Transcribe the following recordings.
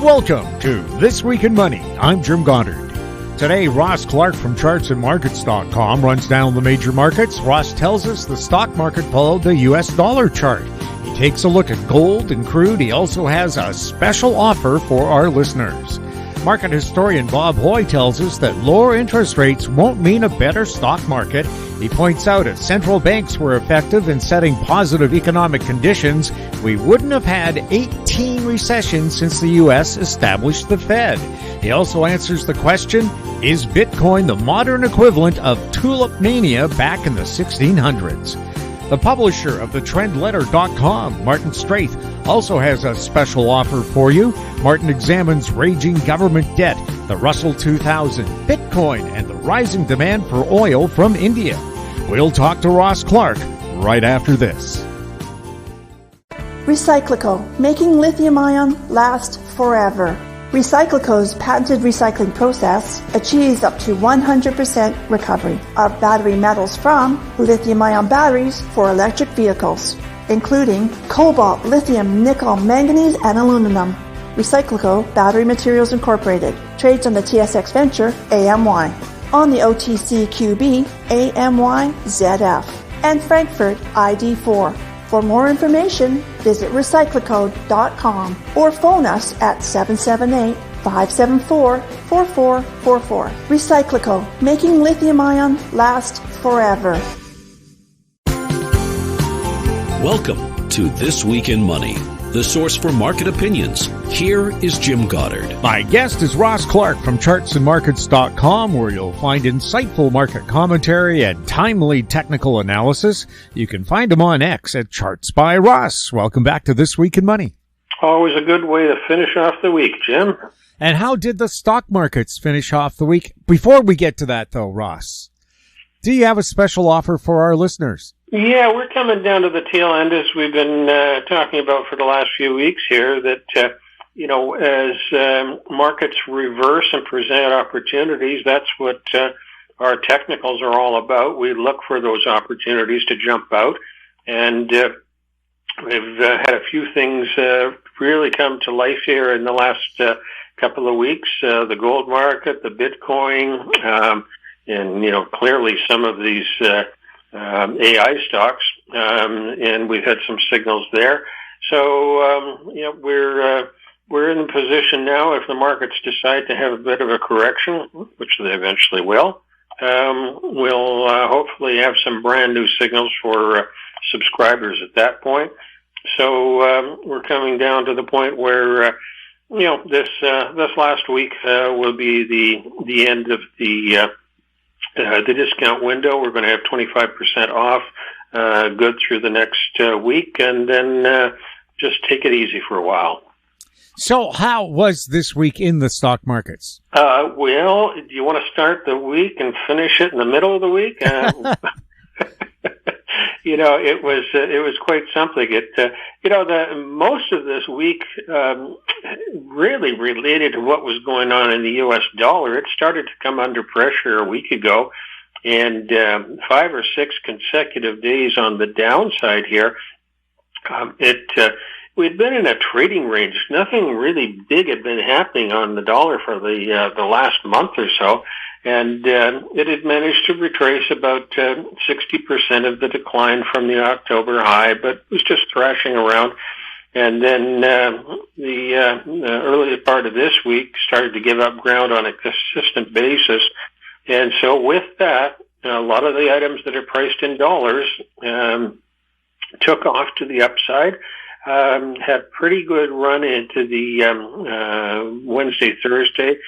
Welcome to This Week in Money. I'm Jim Goddard. Today, Ross Clark from chartsandmarkets.com runs down the major markets. Ross tells us the stock market followed the U.S. dollar chart. He takes a look at gold and crude. He also has a special offer for our listeners. Market historian Bob Hoye tells us that lower interest rates won't mean a better stock market. He points out if central banks were effective in setting positive economic conditions, we wouldn't have had 18 recessions since the U.S. established the Fed. He also answers the question, is Bitcoin the modern equivalent of tulip mania back in the 1600s? The publisher of thetrendletter.com, Martin Straith, also has a special offer for you. Martin examines raging government debt, the Russell 2000, Bitcoin, and the rising demand for oil from India. We'll talk to Ross Clark right after this. Recyclico, making lithium-ion last forever. Recyclico's patented recycling process achieves up to 100% recovery of battery metals from lithium-ion batteries for electric vehicles, including cobalt, lithium, nickel, manganese, and aluminum. Recyclico Battery Materials Incorporated trades on the TSX Venture AMY, on the OTCQB AMYZF, and Frankfurt ID4. For more information, visit recyclicode.com or phone us at 778-574-4444. Recyclico, making lithium-ion last forever. Welcome to This Week in Money, the source for market opinions. Here is Jim Goddard. My guest is Ross Clark from chartsandmarkets.com, where you'll find insightful market commentary and timely technical analysis. You can find him on X at Charts by Ross. Welcome back to This Week in Money. Always a good way to finish off the week, Jim. And how did the stock markets finish off the week? Before we get to that, though, Ross, do you have a special offer for our listeners? Yeah, we're coming down to the tail end, as we've been talking about for the last few weeks here, that, as markets reverse and present opportunities, that's what our technicals are all about. We look for those opportunities to jump out, and we've had a few things really come to life here in the last couple of weeks. The gold market, the Bitcoin, and, clearly some of these AI stocks, and we've had some signals there. So, we're in a position now, if the markets decide to have a bit of a correction, which they eventually will, we'll hopefully have some brand new signals for subscribers at that point. So we're coming down to the point where this last week will be the end of the discount window. We're going to have 25% off, good through the next week, and then just take it easy for a while. So how was this week in the stock markets? Well, do you want to start the week and finish it in the middle of the week? It was quite something. Most of this week really related to what was going on in the U.S. dollar. It started to come under pressure a week ago, and 5 or 6 consecutive days on the downside here. We'd been in a trading range. Nothing really big had been happening on the dollar for the last month or so. And it had managed to retrace about 60% of the decline from the October high, but was just thrashing around. And then the earlier part of this week started to give up ground on a consistent basis. And so with that, a lot of the items that are priced in dollars took off to the upside. Had pretty good run into the Wednesday, Thursday.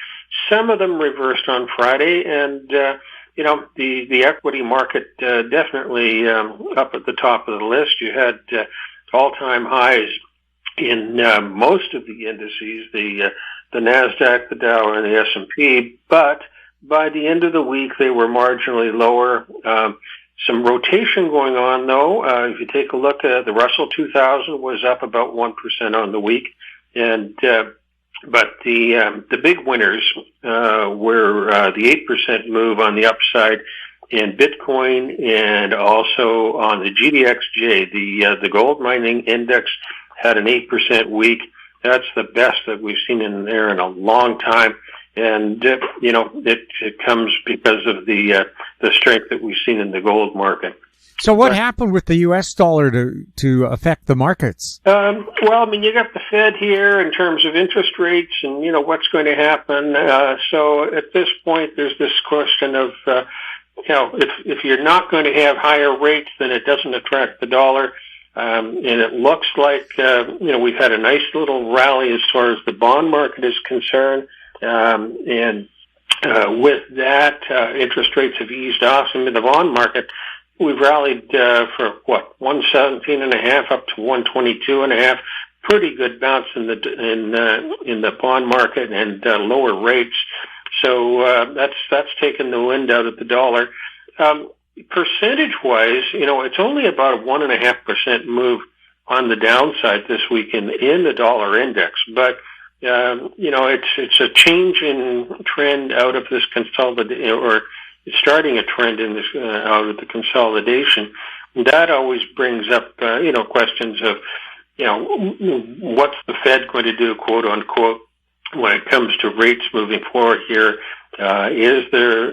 Some of them reversed on Friday, and the equity market definitely up at the top of the list. You had all-time highs in most of the indices, the Nasdaq, the Dow, and the S&P. But by the end of the week, they were marginally lower. Some rotation going on, though. If you take a look at the Russell 2000 was up about 1% on the week, and but the big winners were the 8% move on the upside in Bitcoin, and also on the GDXJ, the gold mining index had an 8% week, That's the best that we've seen in there in a long time. And, it comes because of the strength that we've seen in the gold market. So what happened with the U.S. dollar to affect the markets? You got the Fed here in terms of interest rates and, what's going to happen. So at this point, there's this question of, if you're not going to have higher rates, then it doesn't attract the dollar. And it looks like, we've had a nice little rally as far as the bond market is concerned. With that, interest rates have eased off into the bond market. We've rallied for 117.5 up to 122.5. Pretty good bounce in the bond market and lower rates. So that's taken the wind out of the dollar. Percentage-wise, it's only about a 1.5% move on the downside this week in the dollar index, but it's a change in trend out of this consolidation, or starting a trend in this out of the consolidation. That always brings up questions of what's the Fed going to do, quote unquote, when it comes to rates moving forward here. Is there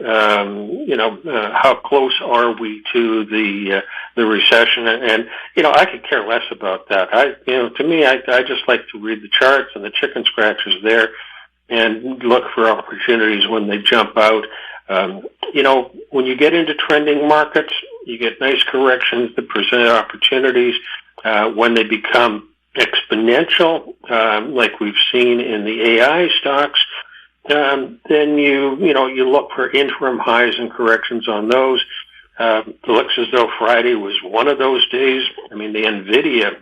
how close are we to the recession? And I could care less about that. To me, I just like to read the charts and the chicken scratchers there and look for opportunities when they jump out. When you get into trending markets, you get nice corrections that present opportunities. When they become exponential, like we've seen in the AI stocks, then you look for interim highs and corrections on those. It looks as though Friday was one of those days. I mean, the NVIDIA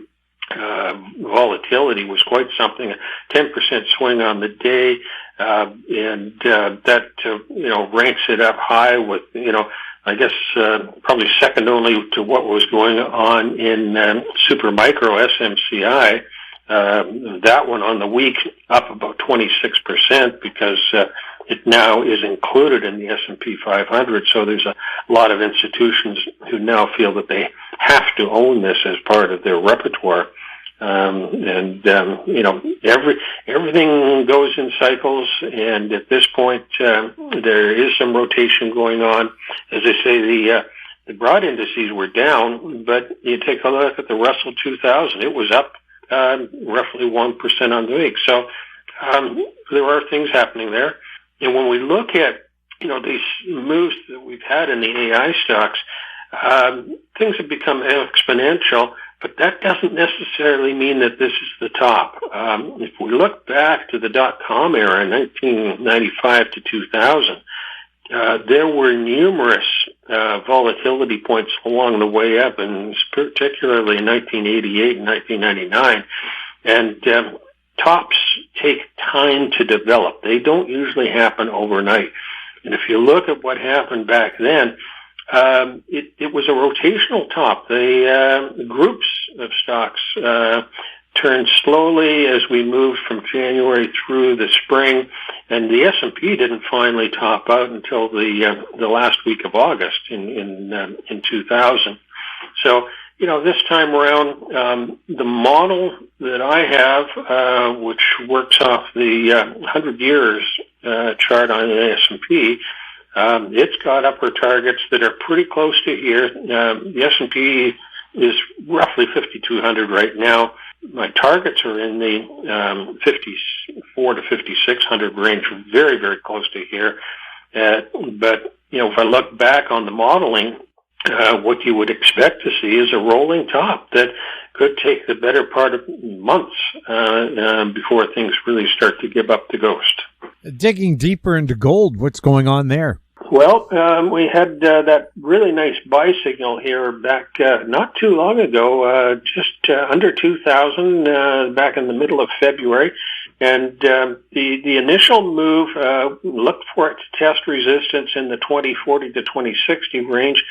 volatility was quite something, a 10% swing on the day, and that ranks it up high with, I guess probably second only to what was going on in Supermicro SMCI. That one on the week up about 26% because it now is included in the S&P 500. So there's a lot of institutions who now feel that they have to own this as part of their repertoire. Everything goes in cycles, and at this point, there is some rotation going on. As I say, the broad indices were down, but you take a look at the Russell 2000, it was up roughly 1% on the week. So there are things happening there. And when we look at these moves that we've had in the AI stocks, things have become exponential, but that doesn't necessarily mean that this is the top. If we look back to the dot-com era, 1995 to 2000, there were numerous volatility points along the way up, and particularly in 1988 and 1999. And tops take time to develop. They don't usually happen overnight. And if you look at what happened back then, it was a rotational top. The groups of stocks turned slowly as we moved from January through the spring, and the S&P didn't finally top out until the last week of August in 2000. So, this time around, the model that I have, which works off the 100 years chart on the S&P, it's got upper targets that are pretty close to here. The S&P is roughly 5,200 right now. My targets are in the 54 to 5,600 range, very, very close to here. But if I look back on the modeling, what you would expect to see is a rolling top that could take the better part of months before things really start to give up the ghost. Digging deeper into gold, what's going on there? Well, we had that really nice buy signal here back not too long ago, just under 2,000 back in the middle of February. And the initial move looked for it to test resistance in the 2040 to 2060 range.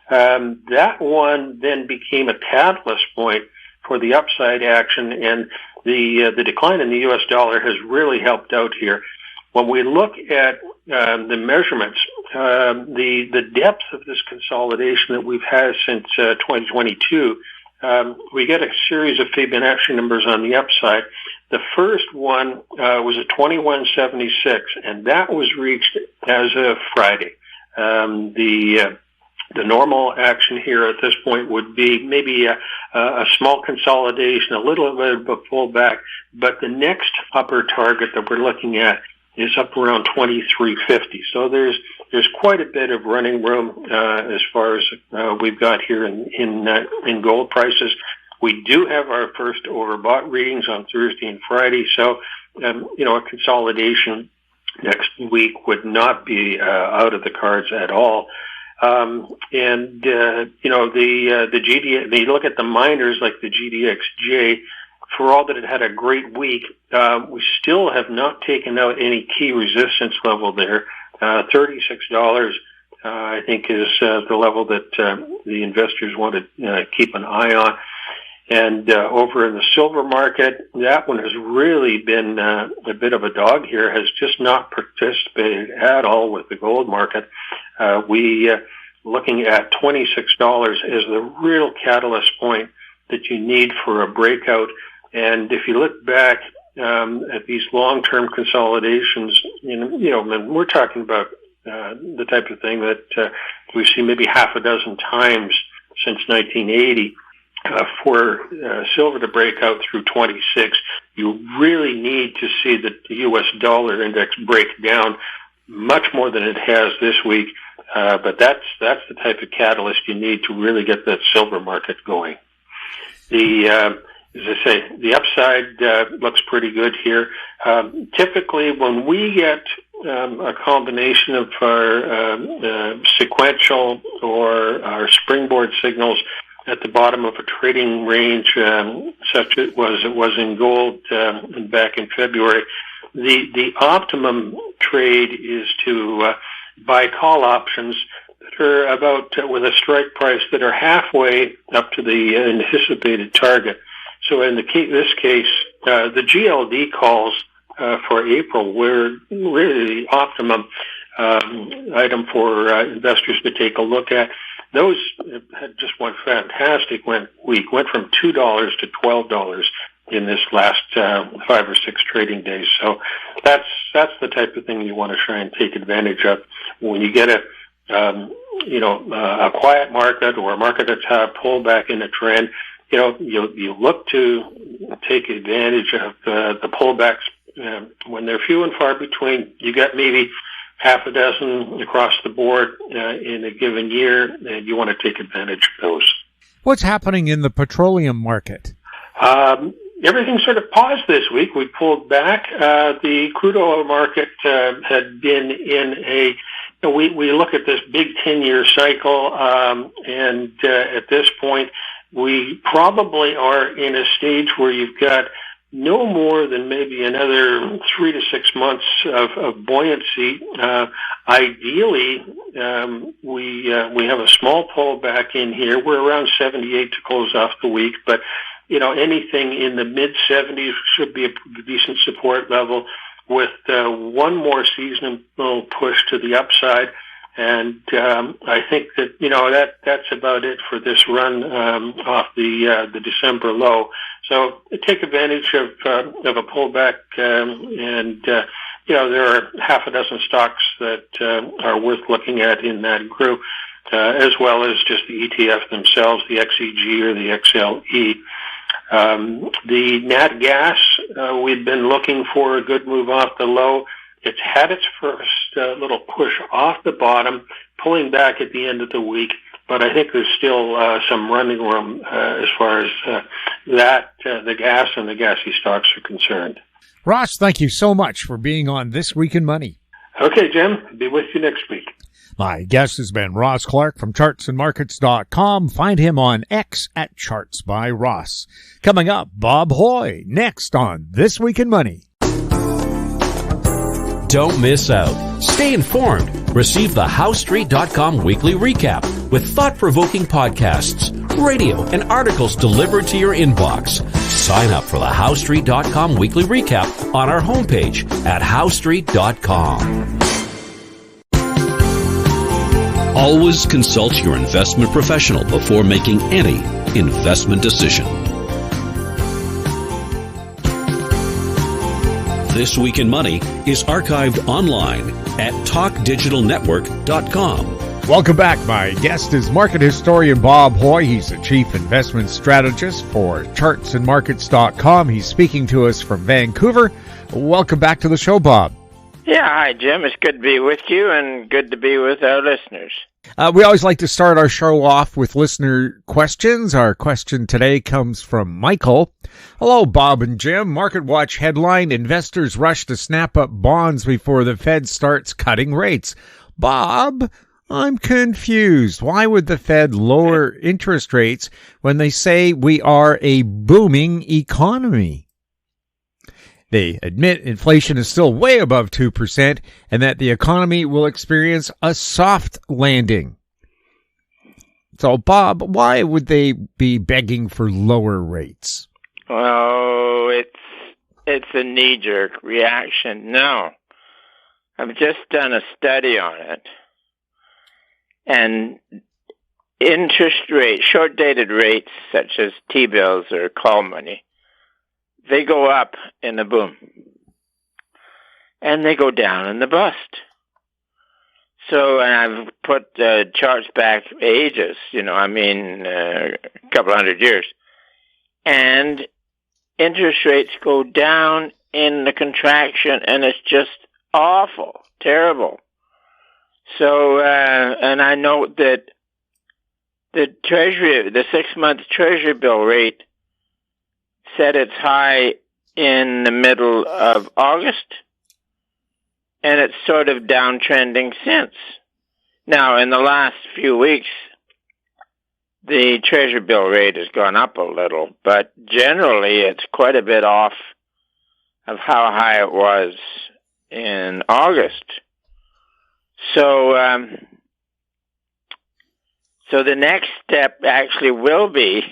That one then became a catalyst point for the upside action, and the decline in the U.S. dollar has really helped out here. When we look at the measurements, the depth of this consolidation that we've had since 2022 we get a series of Fibonacci numbers on the upside. The first one was at 2176, and that was reached as of Friday. The normal action here at this point would be maybe a small consolidation, a little bit of a pullback, but the next upper target that we're looking at is up around 2350. So there's quite a bit of running room as far as we've got here in gold prices. We do have our first overbought readings on Thursday and Friday, so a consolidation next week would not be out of the cards at all. The GDX, when you look at the miners like the GDXJ, for all that it had a great week, we still have not taken out any key resistance level there. $36, I think, is the level that the investors want to keep an eye on. And over in the silver market, that one has really been a bit of a dog here, has just not participated at all with the gold market. Looking at $26 as the real catalyst point that you need for a breakout. And if you look back at these long-term consolidations, we're talking about the type of thing that we've seen maybe half a dozen times since 1980. For silver to break out through 26, you really need to see the U.S. dollar index break down much more than it has this week. But that's the type of catalyst you need to really get that silver market going. As I say, the upside looks pretty good here. Typically, when we get a combination of our sequential or our springboard signals at the bottom of a trading range, such it was in gold back in February, the optimum trade is to buy call options that are about with a strike price that are halfway up to the anticipated target. So in this case, the GLD calls for April were really the optimum item for investors to take a look at. Those had just one fantastic week, went from $2 to $12 in this last 5 or 6 trading days. So that's the type of thing you want to try and take advantage of when you get a quiet market or a market that's had a pullback in a trend. You look to take advantage of the pullbacks when they're few and far between. You got maybe half a dozen across the board in a given year, and you want to take advantage of those. What's happening in the petroleum market? Everything sort of paused this week. We pulled back. The crude oil market had been in a we look at this big 10-year cycle, and at this point, we probably are in a stage where you've got no more than maybe another 3 to 6 months of buoyancy. Ideally, we have a small pullback in here. We're around 78 to close off the week, but anything in the mid-70s should be a decent support level with one more seasonal push to the upside. And I think that that's about it for this run off the December low. So take advantage of a pullback, and there are half a dozen stocks that are worth looking at in that group, as well as just the ETF themselves, the XEG or the XLE. The nat gas, we've been looking for a good move off the low. It's had its first little push off the bottom, pulling back at the end of the week, but I think there's still some running room as far as the gas and the gassy stocks are concerned. Ross, thank you so much for being on This Week in Money. Okay, Jim. Be with you next week. My guest has been Ross Clark from chartsandmarkets.com. Find him on X at Charts by Ross. Coming up, Bob Hoye, next on This Week in Money. Don't miss out. Stay informed. Receive the HoweStreet.com weekly recap with thought-provoking podcasts, radio, and articles delivered to your inbox. Sign up for the HoweStreet.com weekly recap on our homepage at HoweStreet.com. Always consult your investment professional before making any investment decision. This Week in Money is archived online at talkdigitalnetwork.com. Welcome back. My guest is market historian Bob Hoye. He's the chief investment strategist for chartsandmarkets.com. He's speaking to us from Vancouver. Welcome back to the show, Bob. Yeah, hi, Jim. It's good to be with you and good to be with our listeners. We always like to start our show off with listener questions. Our question today comes from Michael. Hello, Bob and Jim. Market Watch headline, investors rush to snap up bonds before the Fed starts cutting rates. Bob, I'm confused. Why would the Fed lower interest rates when they say we are a booming economy? They admit inflation is still way above 2% and that the economy will experience a soft landing. So, Bob, why would they be begging for lower rates? Oh, it's a knee-jerk reaction. No. I've just done a study on it. And interest rates, short-dated rates such as T-bills or call money, they go up in the boom, and they go down in the bust. So, and I've put charts back ages, a couple hundred years, and interest rates go down in the contraction, and it's just awful, terrible. So, and I know that the 6-month Treasury bill rate set its high in the middle of August, and it's sort of downtrending since. Now, in the last few weeks, the Treasury bill rate has gone up a little, but generally it's quite a bit off of how high it was in August. So, so the next step actually will be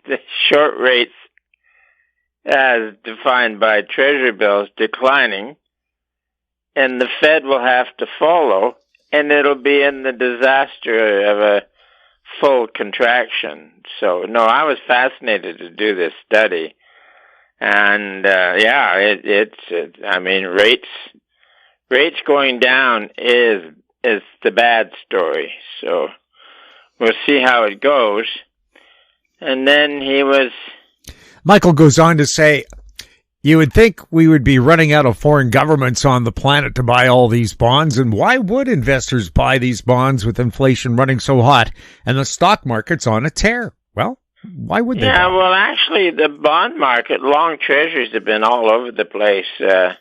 the short rates as defined by Treasury bills declining, and the Fed will have to follow, and it'll be in the disaster of a full contraction. So, no, I was fascinated to do this study, and rates going down is the bad story. So we'll see how it goes. And then Michael goes on to say, you would think we would be running out of foreign governments on the planet to buy all these bonds, and why would investors buy these bonds with inflation running so hot and the stock market's on a tear? Well, why would they? Yeah, well, actually, the bond market, long treasuries have been all over the place. A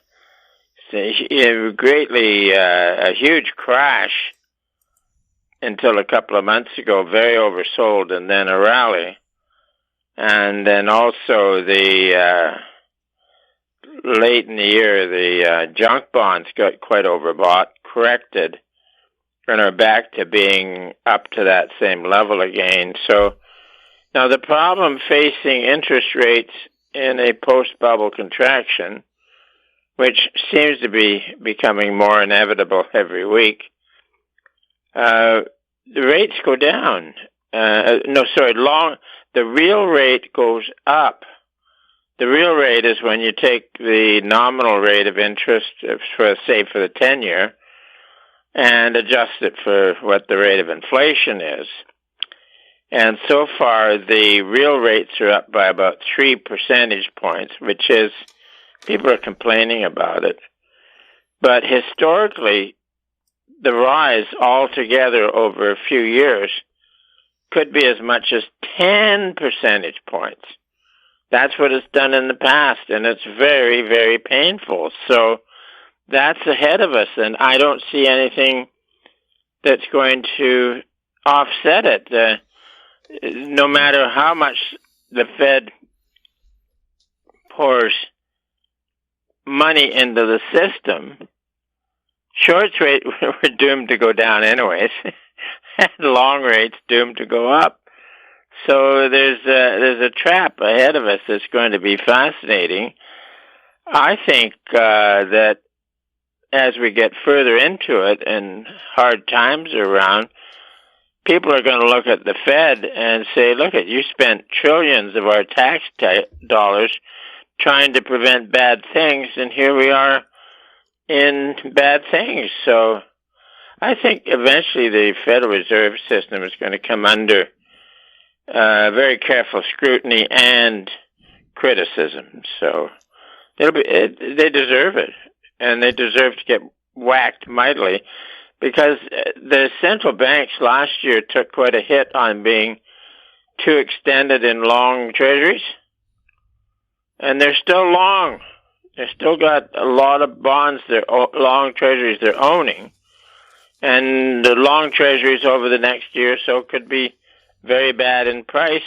huge crash until a couple of months ago, very oversold, and then a rally. And then also late in the year, the junk bonds got quite overbought, corrected, and are back to being up to that same level again. So now the problem facing interest rates in a post-bubble contraction, which seems to be becoming more inevitable every week, the rates go down. The real rate goes up. The real rate is when you take the nominal rate of interest for the 10-year and adjust it for what the rate of inflation is. And so far, the real rates are up by about 3 percentage points, which is, people are complaining about it. But historically, the rise altogether over a few years could be as much as 10 percentage points. That's what it's done in the past, and it's very, very painful. So that's ahead of us, and I don't see anything that's going to offset it. No matter how much the Fed pours money into the system, short rates were doomed to go down anyways, and long rates doomed to go up. So there's a trap ahead of us that's going to be fascinating. I think that as we get further into it and hard times are around, people are going to look at the Fed and say, look, you spent trillions of our tax dollars trying to prevent bad things, and here we are in bad things. So I think eventually the Federal Reserve System is going to come under very careful scrutiny and criticism. So they deserve it, and they deserve to get whacked mightily, because the central banks last year took quite a hit on being too extended in long treasuries, and they're still long. They've still got a lot of bonds, long treasuries they're owning, and the long treasuries over the next year or so could be very bad in price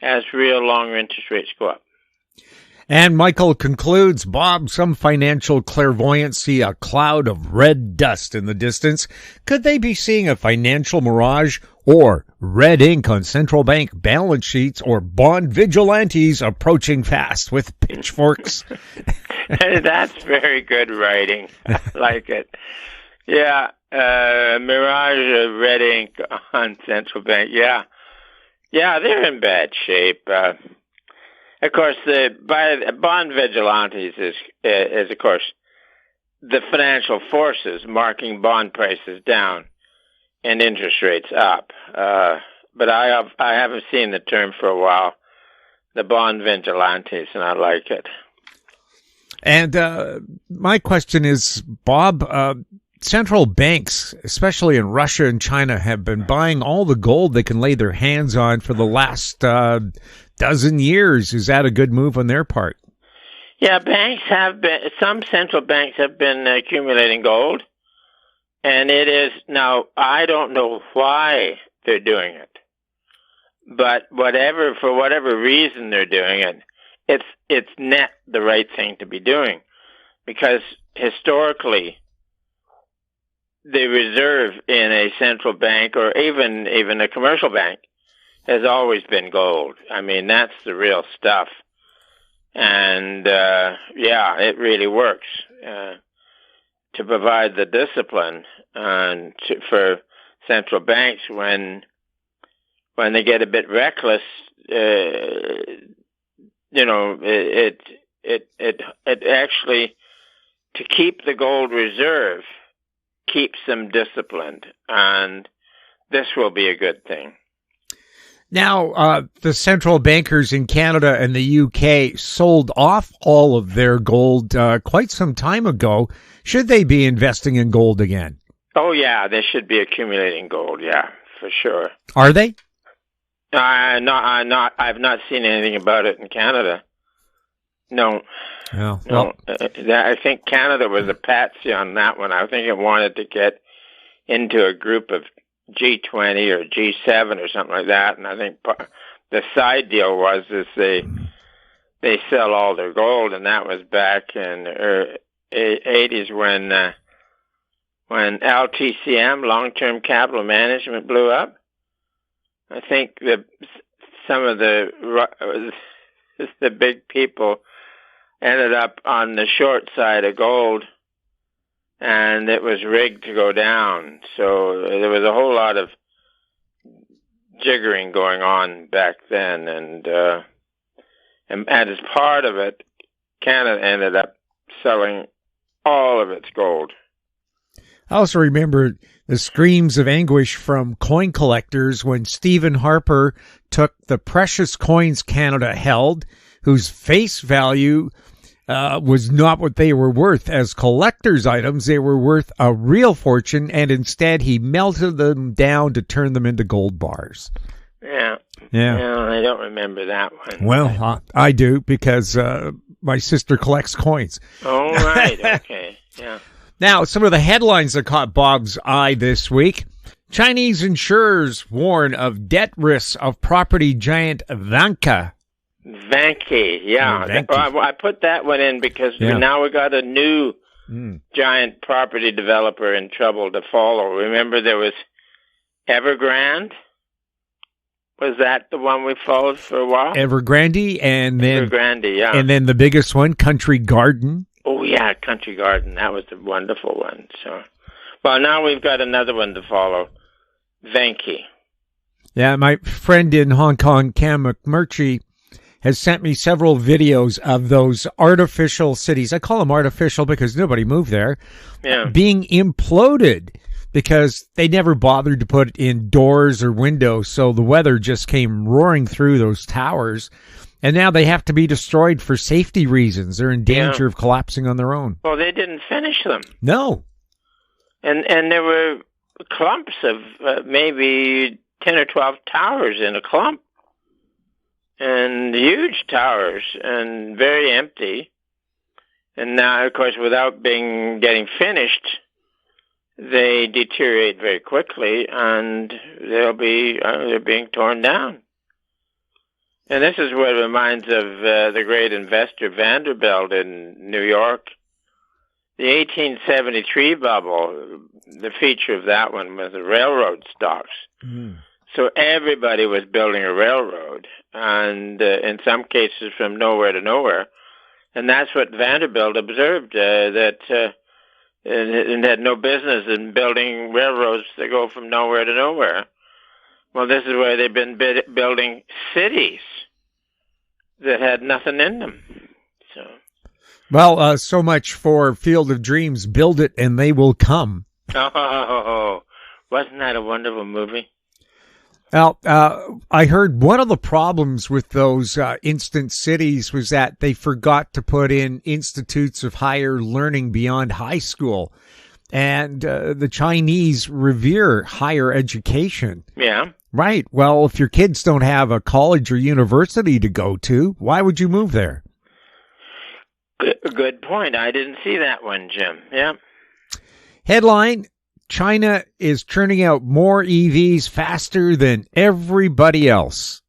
as real long interest rates go up. And Michael concludes, Bob, some financial clairvoyants see a cloud of red dust in the distance. Could they be seeing a financial mirage or red ink on central bank balance sheets or bond vigilantes approaching fast with pitchforks? That's very good writing. I like it. Yeah, mirage of red ink on central bank. Yeah, they're in bad shape. Of course, the bond vigilantes is of course the financial forces marking bond prices down and interest rates up. But I haven't seen the term for a while, the bond vigilantes, and I like it. And my question is, Bob, central banks, especially in Russia and China, have been buying all the gold they can lay their hands on for the last dozen years. Is that a good move on their part? Yeah, some central banks have been accumulating gold, and it is, now, I don't know why they're doing it, but for whatever reason they're doing it, it's net the right thing to be doing, because historically, the reserve in a central bank or even a commercial bank has always been gold. I mean, that's the real stuff. And, it really works to provide the discipline for central banks when they get a bit reckless. It actually, to keep the gold reserve, keeps them disciplined, and this will be a good thing. Now, the central bankers in Canada and the UK sold off all of their gold quite some time ago. Should they be investing in gold again? Oh, yeah, they should be accumulating gold, yeah, for sure. Are they? I've not seen anything about it in Canada. No. Oh, no. I think Canada was a patsy on that one. I think it wanted to get into a group of G20 or G7 or something like that, and I think the side deal was they sell all their gold, and that was back in the 80s when LTCM, long-term capital management, blew up. I think some of the big people ended up on the short side of gold, and it was rigged to go down. So there was a whole lot of jiggering going on back then, and as part of it, Canada ended up selling all of its gold. I also remember the screams of anguish from coin collectors when Stephen Harper took the precious coins Canada held, whose face value was not what they were worth. As collector's items, they were worth a real fortune, and instead he melted them down to turn them into gold bars. Yeah. Yeah. I don't remember that one. Well, I do, because my sister collects coins. Oh, right. Okay. Yeah. Now, some of the headlines that caught Bob's eye this week. Chinese insurers warn of debt risks of property giant Vanke. Vanke, yeah. Vanke. I put that one in because now we got a new giant property developer in trouble to follow. Remember there was Evergrande? Was that the one we followed for a while? Evergrande, and then Evergrande, yeah. And then the biggest one, Country Garden. Oh, yeah, Country Garden. That was a wonderful one. So, well, now we've got another one to follow, Vanke. Yeah, my friend in Hong Kong, Cam McMurtry, has sent me several videos of those artificial cities. I call them artificial because nobody moved there. Yeah. Being imploded because they never bothered to put in doors or windows, so the weather just came roaring through those towers. And now they have to be destroyed for safety reasons. They're in danger of collapsing on their own. Well, they didn't finish them. No. And there were clumps of maybe 10 or 12 towers in a clump. And huge towers and very empty. And now, of course, without getting finished, they deteriorate very quickly, and they're being torn down. And this is what reminds of the great investor Vanderbilt in New York. The 1873 bubble, the feature of that one was the railroad stocks. Mm. So everybody was building a railroad, and in some cases from nowhere to nowhere. And that's what Vanderbilt observed, that it had no business in building railroads that go from nowhere to nowhere. Well, this is where they've been building cities that had nothing in them. Well, so much for Field of Dreams. Build it and they will come. Oh, wasn't that a wonderful movie? Well, I heard one of the problems with those instant cities was that they forgot to put in institutes of higher learning beyond high school. And the Chinese revere higher education. Yeah. Right. Well, if your kids don't have a college or university to go to, why would you move there? Good point. I didn't see that one, Jim. Yeah. Headline: China is churning out more EVs faster than everybody else.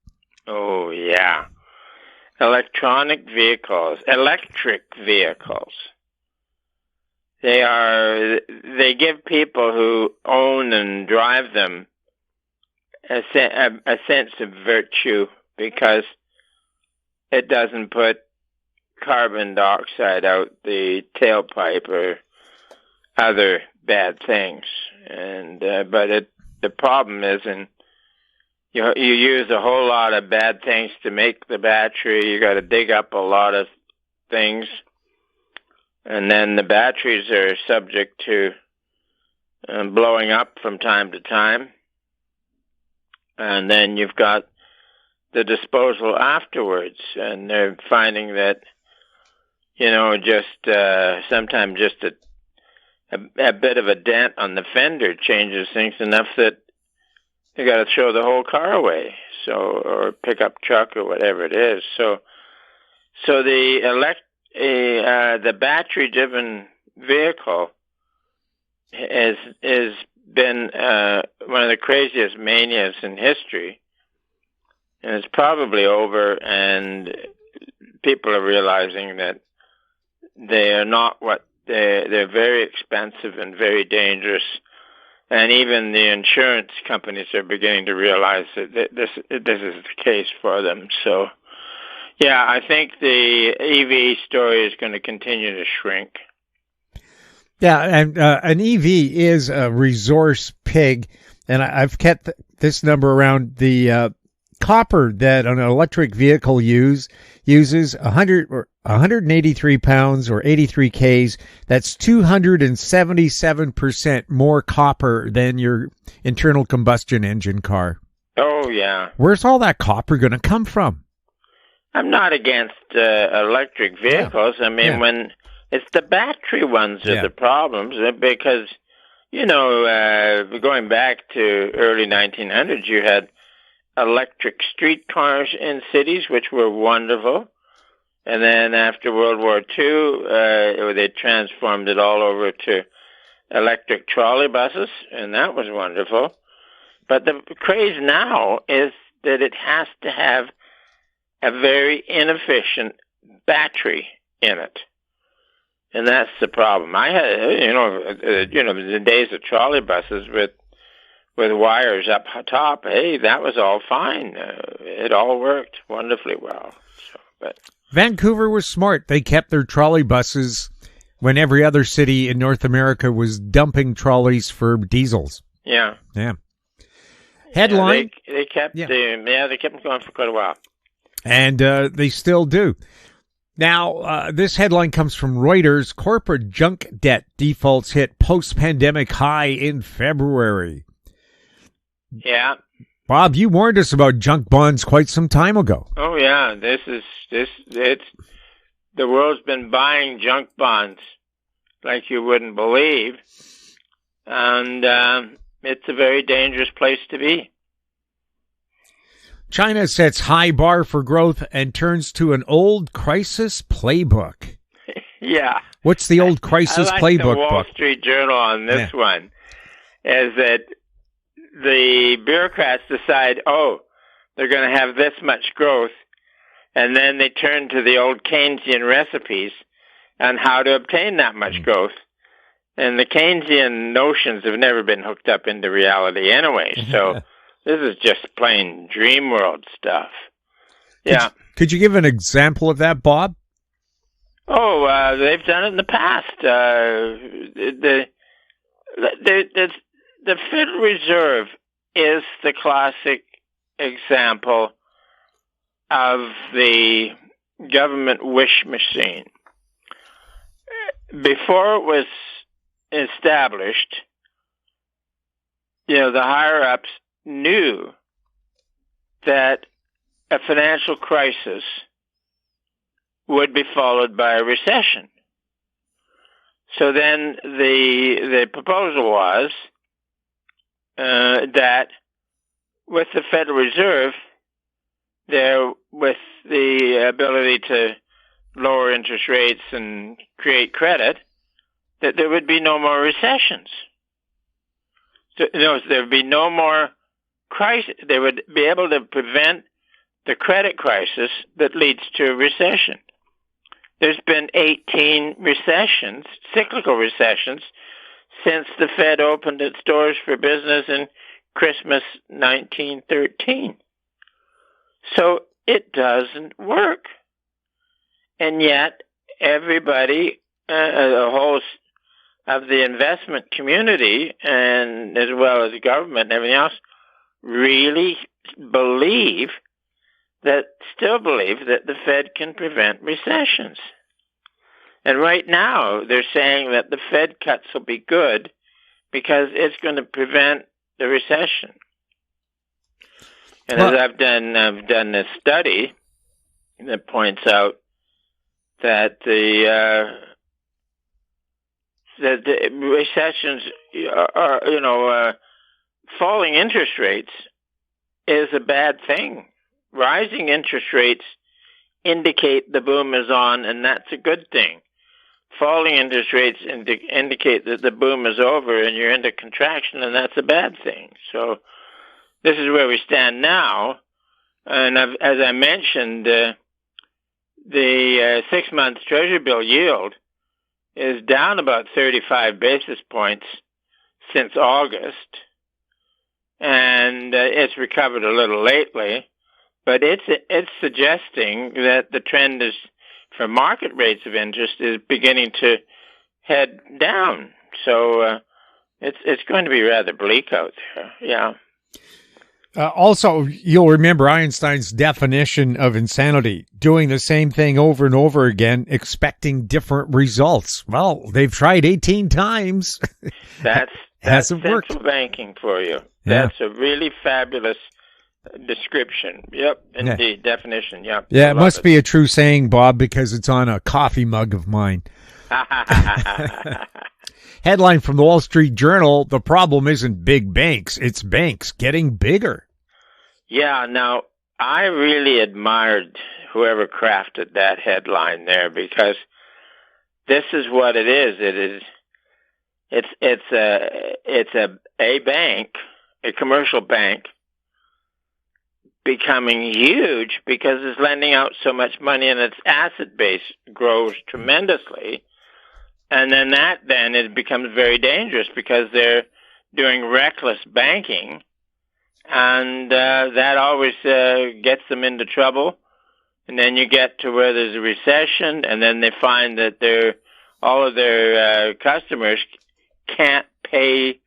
Oh, yeah. Electric vehicles. They give people who own and drive them a sense of virtue because it doesn't put carbon dioxide out the tailpipe or other bad things. And but the problem is, you use a whole lot of bad things to make the battery. You got to dig up a lot of things, and then the batteries are subject to blowing up from time to time. And then you've got the disposal afterwards, and they're finding that, sometimes just a bit of a dent on the fender changes things enough that you got to throw the whole car away, or pickup truck or whatever it is. So the battery-driven vehicle has been one of the craziest manias in history, and it's probably over. And people are realizing that they are not what they're very expensive and very dangerous. And even the insurance companies are beginning to realize that this is the case for them. So, yeah, I think the EV story is going to continue to shrink. Yeah, and an EV is a resource pig, and I've kept this number around. The copper that an electric vehicle uses 183 pounds or 83 Ks. That's 277% more copper than your internal combustion engine car. Oh, yeah. Where's all that copper going to come from? I'm not against electric vehicles. Yeah. I mean, when it's the battery ones are the problems, because, going back to early 1900s, you had electric streetcars in cities, which were wonderful. And then after World War II, they transformed it all over to electric trolley buses, and that was wonderful. But the craze now is that it has to have a very inefficient battery in it. And that's the problem. I had, the days of trolley buses with wires up top. Hey, that was all fine. It all worked wonderfully well. But Vancouver was smart. They kept their trolley buses when every other city in North America was dumping trolleys for diesels. Yeah. Yeah. Headline. They kept they kept them going for quite a while. And they still do. Now, this headline comes from Reuters. Corporate junk debt defaults hit post-pandemic high in February. Yeah. Bob, you warned us about junk bonds quite some time ago. Oh, yeah. The world's been buying junk bonds like you wouldn't believe. And it's a very dangerous place to be. China sets high bar for growth and turns to an old crisis playbook. Yeah. What's the old crisis I like playbook the Wall book? Street Journal on this one is that the bureaucrats decide, they're going to have this much growth, and then they turn to the old Keynesian recipes on how to obtain that much growth. And the Keynesian notions have never been hooked up into reality anyway, so this is just plain dream world stuff. Yeah. Could you give an example of that, Bob? Oh, they've done it in the past. The Federal Reserve is the classic example of the government wish machine. Before it was established, the higher-ups knew that a financial crisis would be followed by a recession. So then the proposal was that with the Federal Reserve, with the ability to lower interest rates and create credit, that there would be no more recessions. So, there would be no more crisis. They would be able to prevent the credit crisis that leads to a recession. There's been 18 recessions, cyclical recessions, since the Fed opened its doors for business in Christmas 1913. So it doesn't work. And yet everybody, the whole of the investment community, and as well as the government and everything else, really still believe that the Fed can prevent recessions. And right now, they're saying that the Fed cuts will be good because it's going to prevent the recession. And as I've done this study that points out that the recessions are, falling interest rates is a bad thing. Rising interest rates indicate the boom is on, and that's a good thing. Falling interest rates indicate that the boom is over and you're into contraction, and that's a bad thing. So this is where we stand now. And as I mentioned, the 6-month Treasury bill yield is down about 35 basis points since August, and it's recovered a little lately. But it's suggesting that the trend is for market rates of interest is beginning to head down. So it's going to be rather bleak out there. Yeah. Also, you'll remember Einstein's definition of insanity: doing the same thing over and over again, expecting different results. Well, they've tried 18 times. That's hasn't central worked. Banking for you. Yeah. That's a really fabulous description. Yep, indeed. Yeah. Definition. Yep. Yeah, it must be a true saying, Bob, because it's on a coffee mug of mine. Headline from the Wall Street Journal: the problem isn't big banks, it's banks getting bigger. Yeah, now, I really admired whoever crafted that headline there, because this is what it is. It's a bank, a commercial bank, becoming huge because it's lending out so much money and its asset base grows tremendously. And then it becomes very dangerous because they're doing reckless banking, and that always gets them into trouble. And then you get to where there's a recession, and then they find that all of their customers can't pay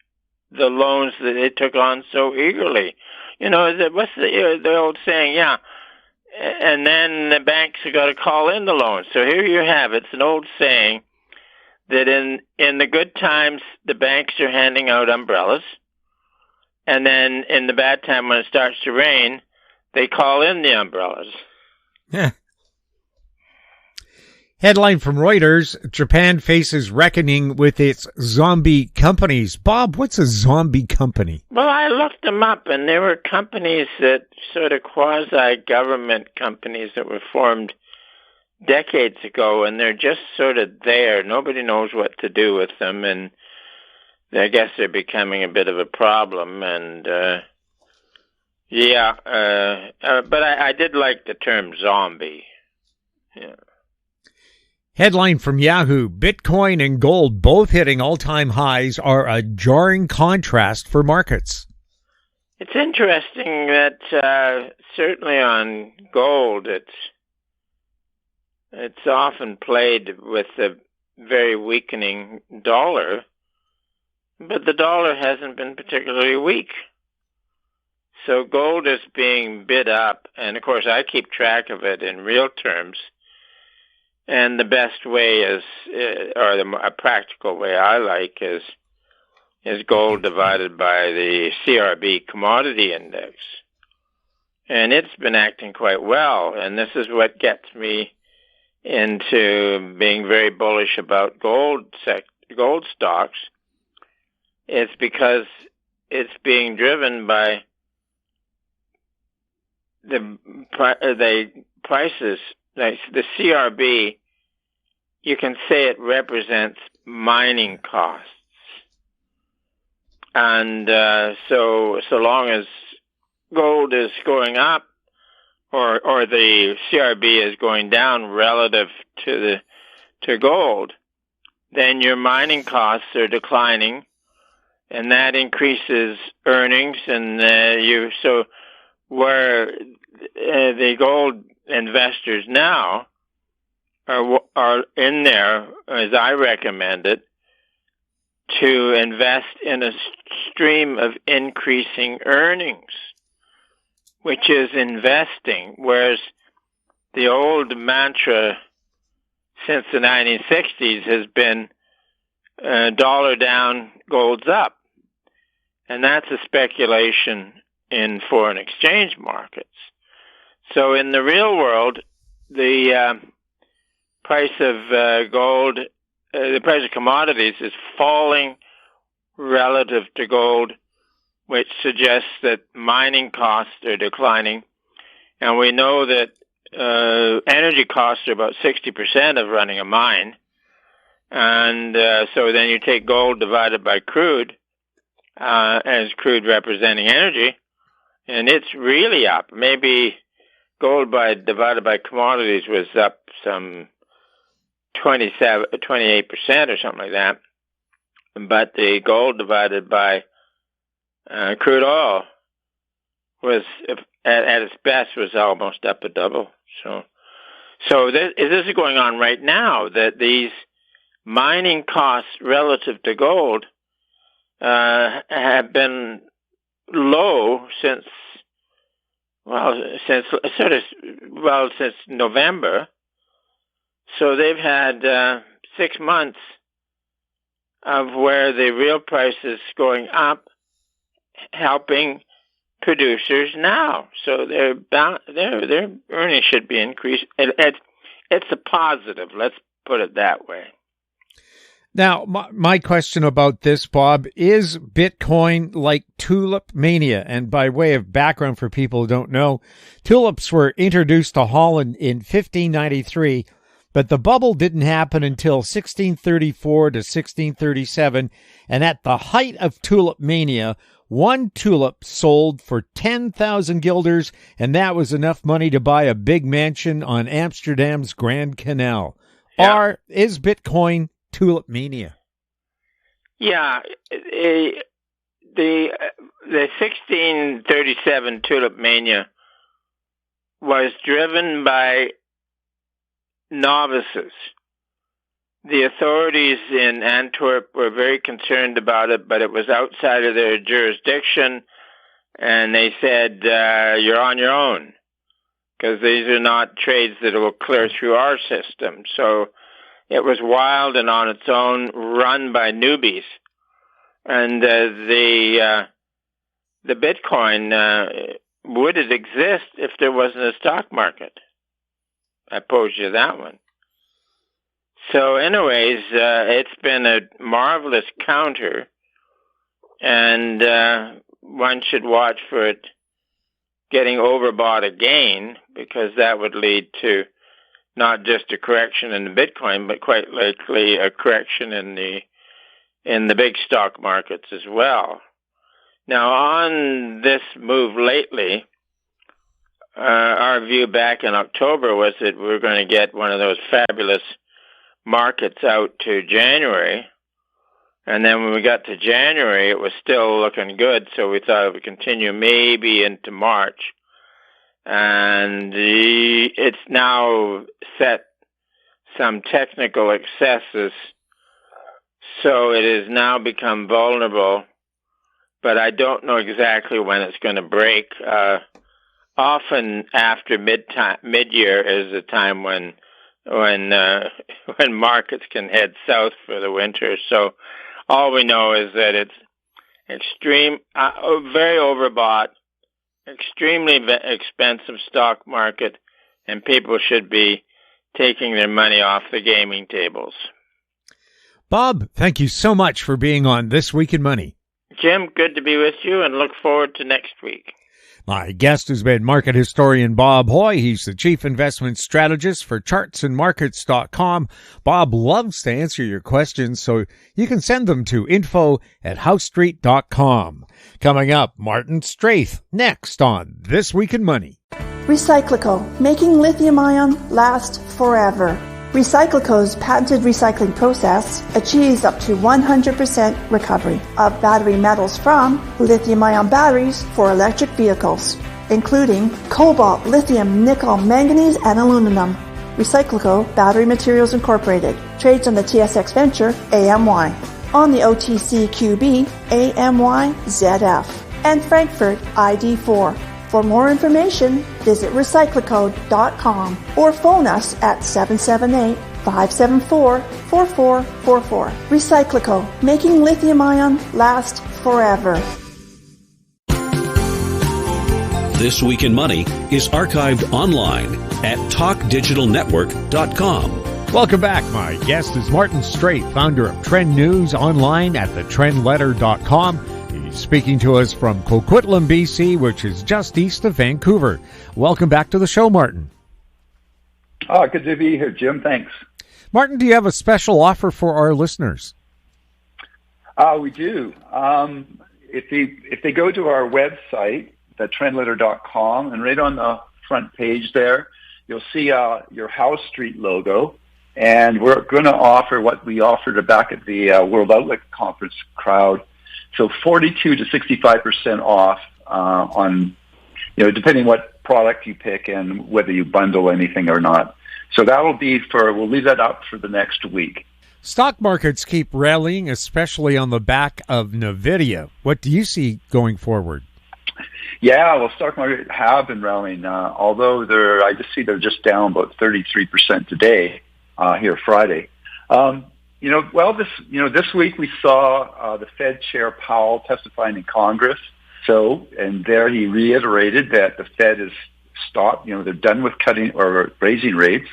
the loans that they took on so eagerly. What's the old saying? Yeah. And then the banks have got to call in the loans. So here you have it. It's an old saying that in the good times, the banks are handing out umbrellas. And then in the bad time, when it starts to rain, they call in the umbrellas. Yeah. Headline from Reuters, Japan faces reckoning with its zombie companies. Bob, what's a zombie company? Well, I looked them up, and they were companies that sort of quasi-government companies that were formed decades ago, and they're just sort of there. Nobody knows what to do with them, and I guess they're becoming a bit of a problem. And, but I did like the term zombie. Yeah. Headline from Yahoo, Bitcoin and gold both hitting all-time highs are a jarring contrast for markets. It's interesting that certainly on gold, it's often played with the very weakening dollar, but the dollar hasn't been particularly weak. So gold is being bid up, and of course I keep track of it in real terms. And the best way is, a practical way I like is gold divided by the CRB commodity index. And it's been acting quite well. And this is what gets me into being very bullish about gold stocks. It's because it's being driven by the prices. The CRB, you can say it represents mining costs. And so long as gold is going up or the CRB is going down relative to gold, then your mining costs are declining, and that increases earnings. And so where the gold investors now are in there, as I recommend it, to invest in a stream of increasing earnings, which is investing, whereas the old mantra since the 1960s has been dollar down, gold's up. And that's a speculation in foreign exchange markets. So in the real world, the price of gold, the price of commodities is falling relative to gold, which suggests that mining costs are declining. And we know that energy costs are about 60% of running a mine. And so then you take gold divided by crude, as crude representing energy, and it's really up. Maybe gold divided by commodities was up some 28% or something like that. But the gold divided by crude oil was, at its best, was almost up a double. So this is going on right now, that these mining costs relative to gold have been low since November. So they've had 6 months of where the real price is going up, helping producers now. So their earnings should be increased. It's a positive. Let's put it that way. Now, my question about this, Bob, is Bitcoin like tulip mania? And by way of background for people who don't know, tulips were introduced to Holland in 1593, but the bubble didn't happen until 1634 to 1637. And at the height of tulip mania, one tulip sold for 10,000 guilders, and that was enough money to buy a big mansion on Amsterdam's Grand Canal. Yeah. Is Bitcoin tulip mania? Yeah, the 1637 tulip mania was driven by novices. The authorities in Antwerp were very concerned about it, but it was outside of their jurisdiction, And they said, you're on your own, because these are not trades that will clear through our system. So it was wild and on its own, run by newbies. And the Bitcoin, would it exist if there wasn't a stock market? I posed you that one. So anyways, it's been a marvelous counter, and one should watch for it getting overbought again, because that would lead to not just a correction in the Bitcoin, but quite likely a correction in the big stock markets as well. Now, on this move lately, our view back in October was that we were going to get one of those fabulous markets out to January. And then when we got to January, it was still looking good, so we thought it would continue maybe into March. And it's now set some technical excesses, so it has now become vulnerable, but I don't know exactly when it's going to break. Often after mid-year is the time when markets can head south for the winter. So all we know is that it's very overbought, extremely expensive stock market, and people should be taking their money off the gaming tables. Bob, thank you so much for being on This Week in Money. Jim, good to be with you, and look forward to next week. My guest has been market historian Bob Hoye. He's the chief investment strategist for chartsandmarkets.com. Bob loves to answer your questions, so you can send them to info@Howe.com. Coming up, Martin Straith, next on This Week in Money. Recyclico, making lithium-ion last forever. Recyclico's patented recycling process achieves up to 100% recovery of battery metals from lithium-ion batteries for electric vehicles, including cobalt, lithium, nickel, manganese, and aluminum. Recyclico Battery Materials Incorporated trades on the TSX Venture AMY, on the OTCQB AMYZF, and Frankfurt ID4. For more information, visit recyclico.com or phone us at 778-574-4444. Recyclico, making lithium-ion last forever. This Week in Money is archived online at talkdigitalnetwork.com. Welcome back. My guest is Martin Straith, founder of Trend News online at thetrendletter.com. He's speaking to us from Coquitlam, BC, which is just east of Vancouver. Welcome back to the show, Martin. Oh, good to be here, Jim. Thanks. Martin, do you have a special offer for our listeners? We do. If they go to our website, thetrendletter.com, and right on the front page there, you'll see your Howe Street logo. And we're going to offer what we offered back at the World Outlook Conference crowd. So 42 to 65% off on, depending what product you pick and whether you bundle anything or not. So that'll be we'll leave that up for the next week. Stock markets keep rallying, especially on the back of NVIDIA. What do you see going forward? Yeah, well, stock market have been rallying, although I just see they're just down about 33% today here Friday. This week we saw the Fed Chair Powell testifying in Congress. And there he reiterated that the Fed has stopped, they're done with cutting or raising rates,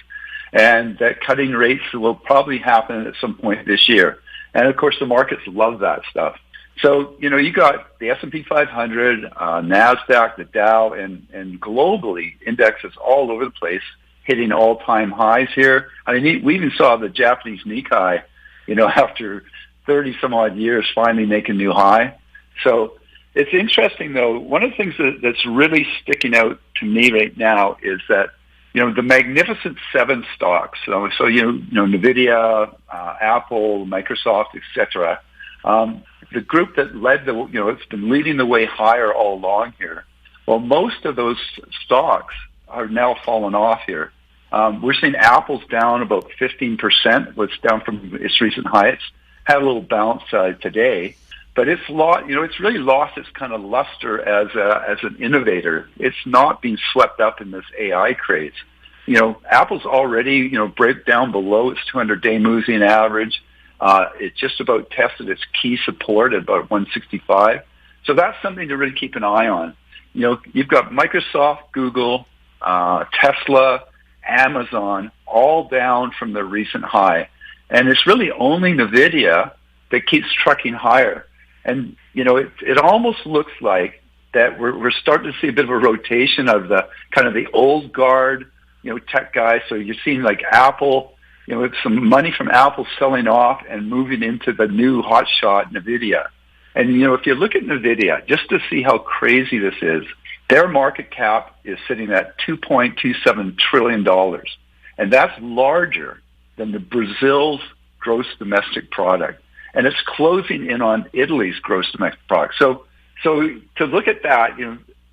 and that cutting rates will probably happen at some point this year. And of course, the markets love that stuff. So, you got the S&P 500, NASDAQ, the Dow, and globally indexes all over the place hitting all-time highs here. I mean, we even saw the Japanese Nikkei, after 30-some-odd years, finally make a new high. So it's interesting, though. One of the things that's really sticking out to me right now is that, the Magnificent Seven stocks, so NVIDIA, Apple, Microsoft, etc., the group that led it's been leading the way higher all along here. Well, most of those stocks are now falling off here. We're seeing Apple's down about 15%. It's down from its recent high. It's had a little bounce today. but it's really lost its kind of luster as an innovator. It's not being swept up in this AI craze. Apple's already, break down below its 200-day moving average. It just about tested its key support at about 165. So that's something to really keep an eye on. You've got Microsoft, Google, Tesla, Amazon, all down from their recent high. And it's really only NVIDIA that keeps trucking higher. And, it almost looks like that we're starting to see a bit of a rotation of the kind of the old guard, tech guys. So you're seeing like Apple, it's some money from Apple selling off and moving into the new hotshot NVIDIA. And, if you look at NVIDIA, just to see how crazy this is, their market cap is sitting at $2.27 trillion. And that's larger than the Brazil's gross domestic product. And it's closing in on Italy's gross domestic product. So to look at that,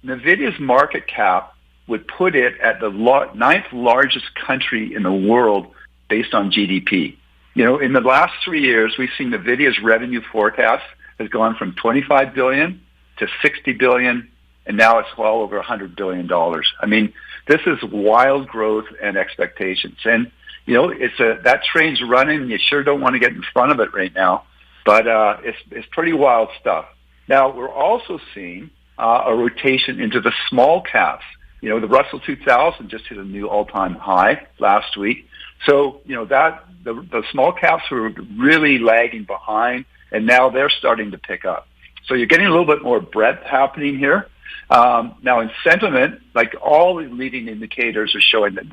NVIDIA's market cap would put it at the ninth largest country in the world based on GDP. In the last 3 years, we've seen NVIDIA's revenue forecast has gone from $25 billion to $60 billion, and now it's well over $100 billion. I mean, this is wild growth and expectations. And, that train's running. You sure don't want to get in front of it right now, but it's pretty wild stuff. Now, we're also seeing a rotation into the small caps. The Russell 2000 just hit a new all-time high last week. So, that the small caps were really lagging behind, and now they're starting to pick up. So you're getting a little bit more breadth happening here. Now, in sentiment, like all the leading indicators are showing that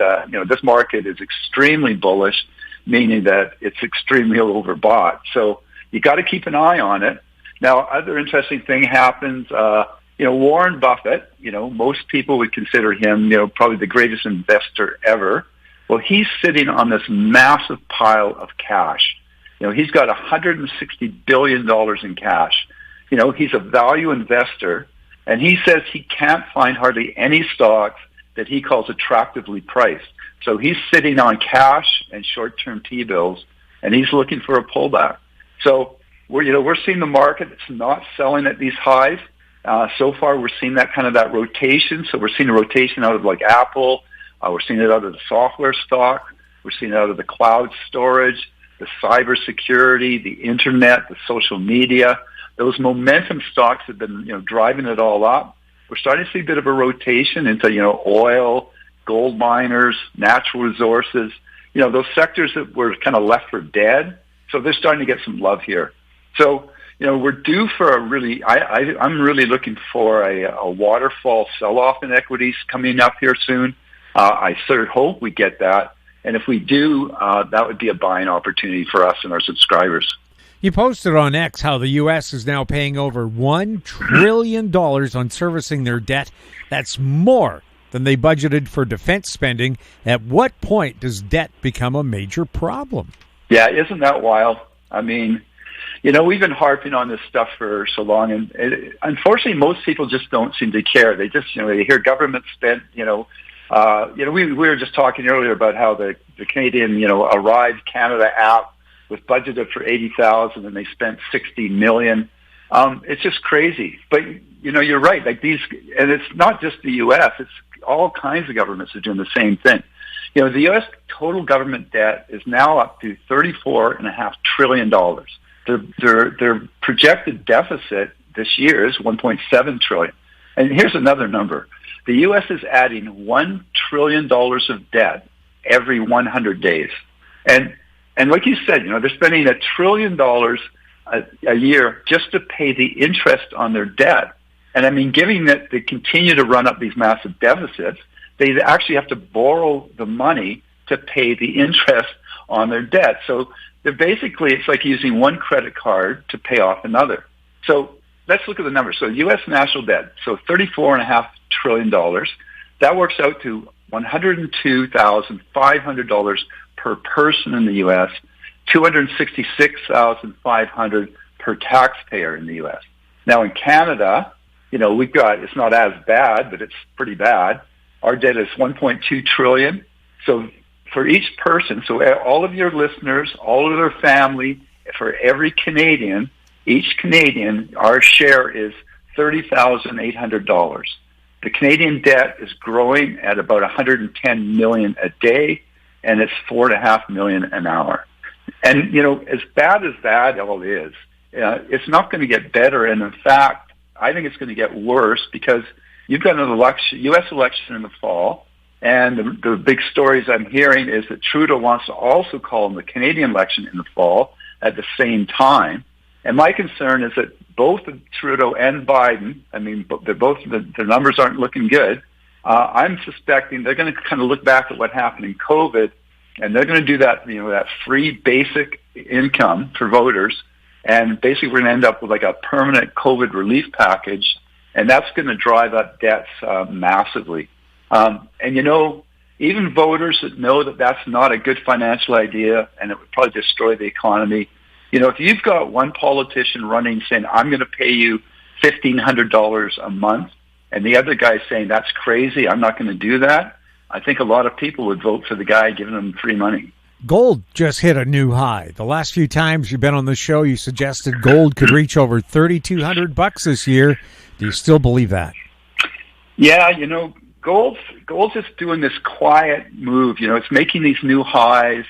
this market is extremely bullish, meaning that it's extremely overbought. So you got to keep an eye on it. Now, other interesting thing happens. Warren Buffett. Most people would consider him, probably the greatest investor ever. Well, he's sitting on this massive pile of cash. He's got $160 billion in cash. He's a value investor. And he says he can't find hardly any stocks that he calls attractively priced. So he's sitting on cash and short-term T-bills, and he's looking for a pullback. So we're seeing the market. It's not selling at these highs. So far, we're seeing that kind of that rotation. So we're seeing a rotation out of like Apple. We're seeing it out of the software stock. We're seeing it out of the cloud storage, the cybersecurity, the internet, the social media. Those momentum stocks have been, driving it all up. We're starting to see a bit of a rotation into, oil, gold miners, natural resources, those sectors that were kind of left for dead. So they're starting to get some love here. So, we're due for I'm really looking for a waterfall sell-off in equities coming up here soon. I sort of hope we get that. And if we do, that would be a buying opportunity for us and our subscribers. You posted on X how the U.S. is now paying over $1 trillion on servicing their debt. That's more than they budgeted for defense spending. At what point does debt become a major problem? Yeah, isn't that wild? I mean, we've been harping on this stuff for so long, and unfortunately, most people just don't seem to care. They just, they hear government spent, we were just talking earlier about how the Canadian, Arrive Canada app was budgeted for $80,000 and they spent $60 million. It's just crazy. But, you're right. Like these, and it's not just the U.S., it's all kinds of governments are doing the same thing. The U.S. total government debt is now up to $34.5 trillion. Their projected deficit this year is $1.7 trillion. And here's another number. The U.S. is adding $1 trillion of debt every 100 days. And like you said, they're spending $1 trillion a year just to pay the interest on their debt. And I mean, given that they continue to run up these massive deficits, they actually have to borrow the money to pay the interest on their debt. So they're basically, it's like using one credit card to pay off another. So let's look at the numbers. So U.S. national debt, so $34.5 trillion. That works out to $102,500 per person in the U.S., $266,500 per taxpayer in the U.S. Now in Canada, we've got, it's not as bad, but it's pretty bad. Our debt is $1.2 trillion. So for each person, so all of your listeners, all of their family, for every Canadian, each Canadian, our share is $30,800. The Canadian debt is growing at about $110 million a day, and it's $4.5 million an hour. And, as bad as that all is, it's not going to get better. And in fact, I think it's going to get worse because you've got an U.S. election in the fall. And the big stories I'm hearing is that Trudeau wants to also call in the Canadian election in the fall at the same time. And my concern is that both Trudeau and Biden, they're both the numbers aren't looking good. I'm suspecting they're going to kind of look back at what happened in COVID, and they're going to do that, that free basic income for voters, and basically we're going to end up with like a permanent COVID relief package, and that's going to drive up debts massively. And even voters that know that that's not a good financial idea and it would probably destroy the economy, if you've got one politician running saying, I'm going to pay you $1,500 a month, and the other guy saying, that's crazy, I'm not going to do that, I think a lot of people would vote for the guy giving them free money. Gold just hit a new high. The last few times you've been on the show, you suggested gold could reach over $3,200 this year. Do you still believe that? Yeah, gold's just doing this quiet move. It's making these new highs.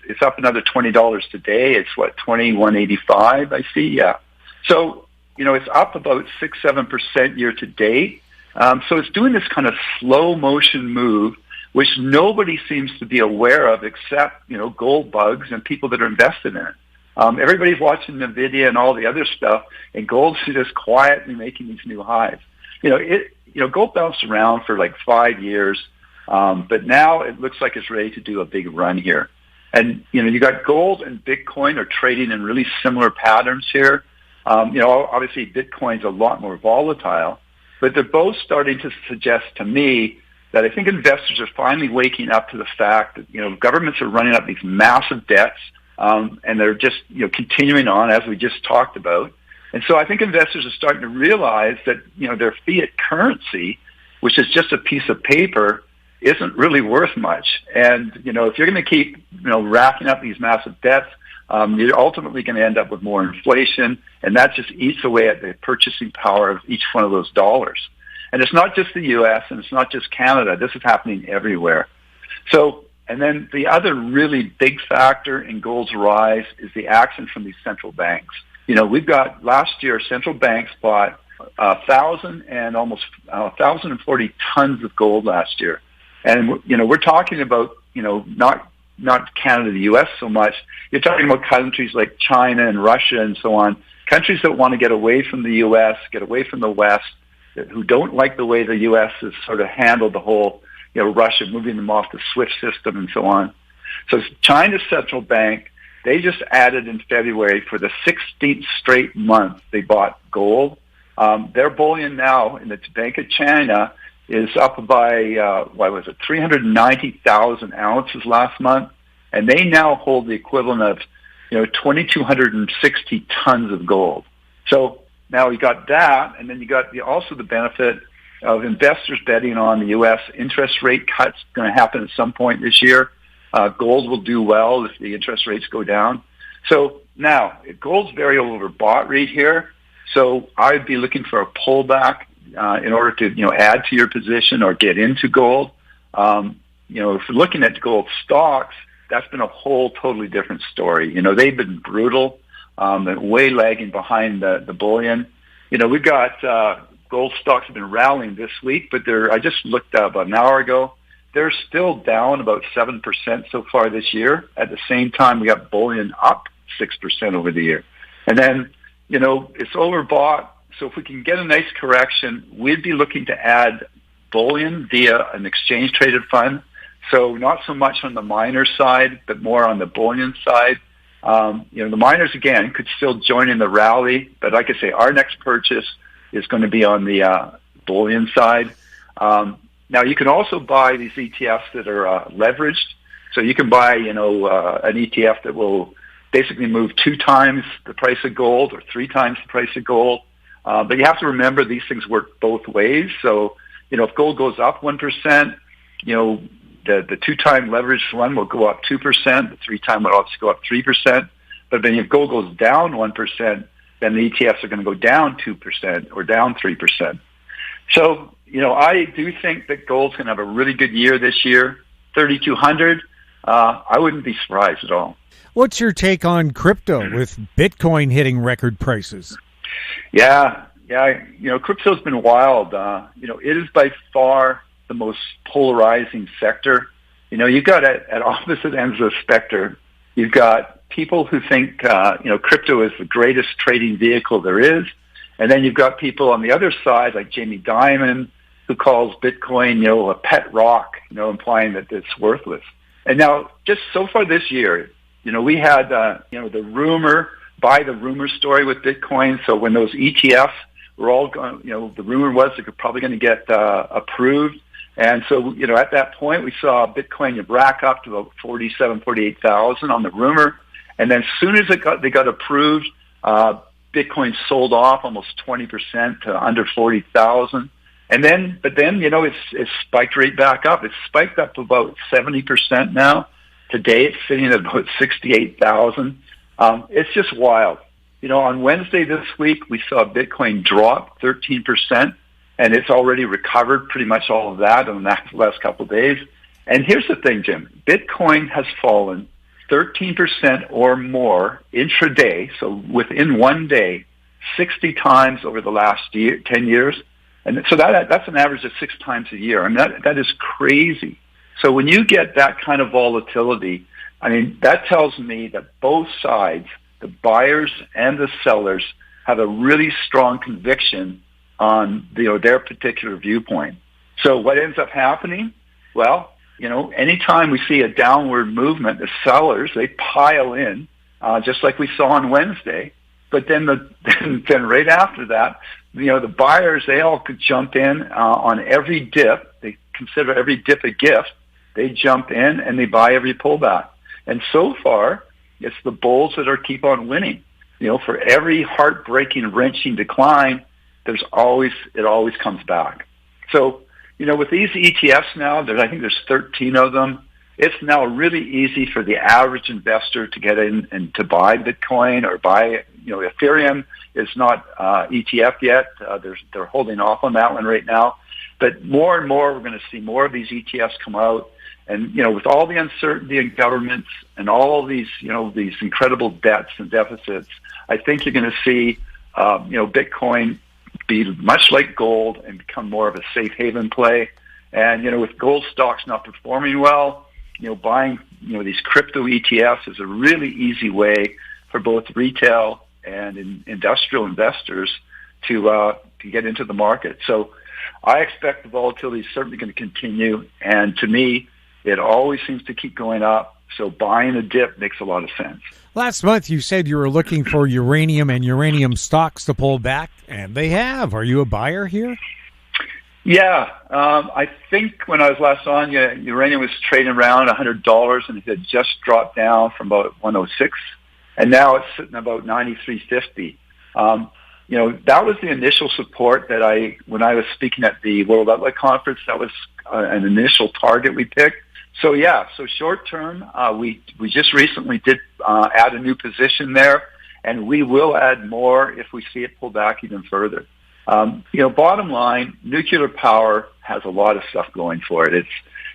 It's up another $20 today. It's $21.85. I see. Yeah. So it's up about 6-7% year to date. So it's doing this kind of slow motion move, which nobody seems to be aware of except gold bugs and people that are invested in it. Everybody's watching NVIDIA and all the other stuff, and gold's just quietly making these new highs. Gold bounced around for like 5 years, but now it looks like it's ready to do a big run here. And, you got gold and Bitcoin are trading in really similar patterns here. Obviously Bitcoin's a lot more volatile, but they're both starting to suggest to me that I think investors are finally waking up to the fact that, governments are running up these massive debts, and they're just, continuing on as we just talked about. And so I think investors are starting to realize that, their fiat currency, which is just a piece of paper, isn't really worth much. And, if you're going to keep, racking up these massive debts, you're ultimately going to end up with more inflation, and that just eats away at the purchasing power of each one of those dollars. And it's not just the U.S. and it's not just Canada. This is happening everywhere. So, and then the other really big factor in gold's rise is the action from these central banks. We've got last year central banks bought 1,040 tons of gold last year. And, we're talking about, not Canada, the U.S. so much. You're talking about countries like China and Russia and so on, countries that want to get away from the U.S., get away from the West, who don't like the way the U.S. has sort of handled the whole, Russia, moving them off the SWIFT system and so on. So China's central bank, they just added in February for the 16th straight month, they bought gold. Their bullion now in the Bank of China is up by, 390,000 ounces last month. And they now hold the equivalent of, 2,260 tons of gold. So now you got that, and then you got also the benefit of investors betting on the U.S. interest rate cuts going to happen at some point this year. Gold will do well if the interest rates go down. So now, gold's very overbought right here. So I'd be looking for a pullback in order to, add to your position or get into gold. If you're looking at gold stocks, that's been a whole totally different story. They've been brutal, and way lagging behind the bullion. We've got gold stocks have been rallying this week, but I just looked up an hour ago. They're still down about 7% so far this year. At the same time, we got bullion up 6% over the year. And then, it's overbought. So if we can get a nice correction, we'd be looking to add bullion via an exchange-traded fund. So not so much on the miner side, but more on the bullion side. The miners, again, could still join in the rally. But like I say, our next purchase is going to be on the bullion side. Now, you can also buy these ETFs that are leveraged. So you can buy, an ETF that will basically move 2 times the price of gold or 3 times the price of gold. But you have to remember these things work both ways. So, if gold goes up 1%, the 2-time leveraged one will go up 2%. The 3-time will also go up 3%. But then if gold goes down 1%, then the ETFs are going to go down 2% or down 3%. So, I do think that gold's going to have a really good year this year. 3,200, I wouldn't be surprised at all. What's your take on crypto with Bitcoin hitting record prices? Yeah. Crypto's been wild. It is by far the most polarizing sector. You've got at opposite ends of the spectrum, you've got people who think, crypto is the greatest trading vehicle there is. And then you've got people on the other side, like Jamie Dimon, who calls Bitcoin, a pet rock, implying that it's worthless. And now, just so far this year, we had, the buy the rumor story with Bitcoin. So when those ETFs were all going, the rumor was they're probably going to get approved. And so, at that point, we saw Bitcoin rack up to about 48,000 on the rumor. And then as soon as they got approved, Bitcoin sold off almost 20% to under 40,000. But then, it's spiked right back up. It's spiked up to about 70% now. Today, it's sitting at about 68,000. It's just wild. On Wednesday this week, we saw Bitcoin drop 13%, and it's already recovered pretty much all of that in the last couple of days. And here's the thing, Jim. Bitcoin has fallen 13% or more intraday, so within one day, 60 times over the last 10 years. And so that's an average of 6 times a year. I mean, that is crazy. So when you get that kind of volatility, that tells me that both sides, the buyers and the sellers, have a really strong conviction on their particular viewpoint. So what ends up happening? Well, anytime we see a downward movement, the sellers, they pile in, just like we saw on Wednesday. But then then right after that, the buyers, they all could jump in on every dip. They consider every dip a gift. They jump in and they buy every pullback. And so far, it's the bulls that keep on winning. For every heartbreaking, wrenching decline, it always comes back. So, with these ETFs now, I think there's 13 of them. It's now really easy for the average investor to get in and to buy Bitcoin or buy, Ethereum is not ETF yet. They're holding off on that one right now. But more and more, we're going to see more of these ETFs come out. And, with all the uncertainty in governments and all these, these incredible debts and deficits, I think you're going to see, Bitcoin be much like gold and become more of a safe haven play. And, with gold stocks not performing well, buying, these crypto ETFs is a really easy way for both retail and industrial investors to get into the market. So I expect the volatility is certainly going to continue. And to me, it always seems to keep going up. So buying a dip makes a lot of sense. Last month, you said you were looking for uranium and uranium stocks to pull back, and they have. Are you a buyer here? Yeah. I think when I was last on, uranium was trading around $100, and it had just dropped down from about 106, and now it's sitting about 93.50. That was the initial support that when I was speaking at the World Outlet Conference, that was an initial target we picked. So short term, we just recently did add a new position there, and we will add more if we see it pull back even further. Bottom line, nuclear power has a lot of stuff going for it.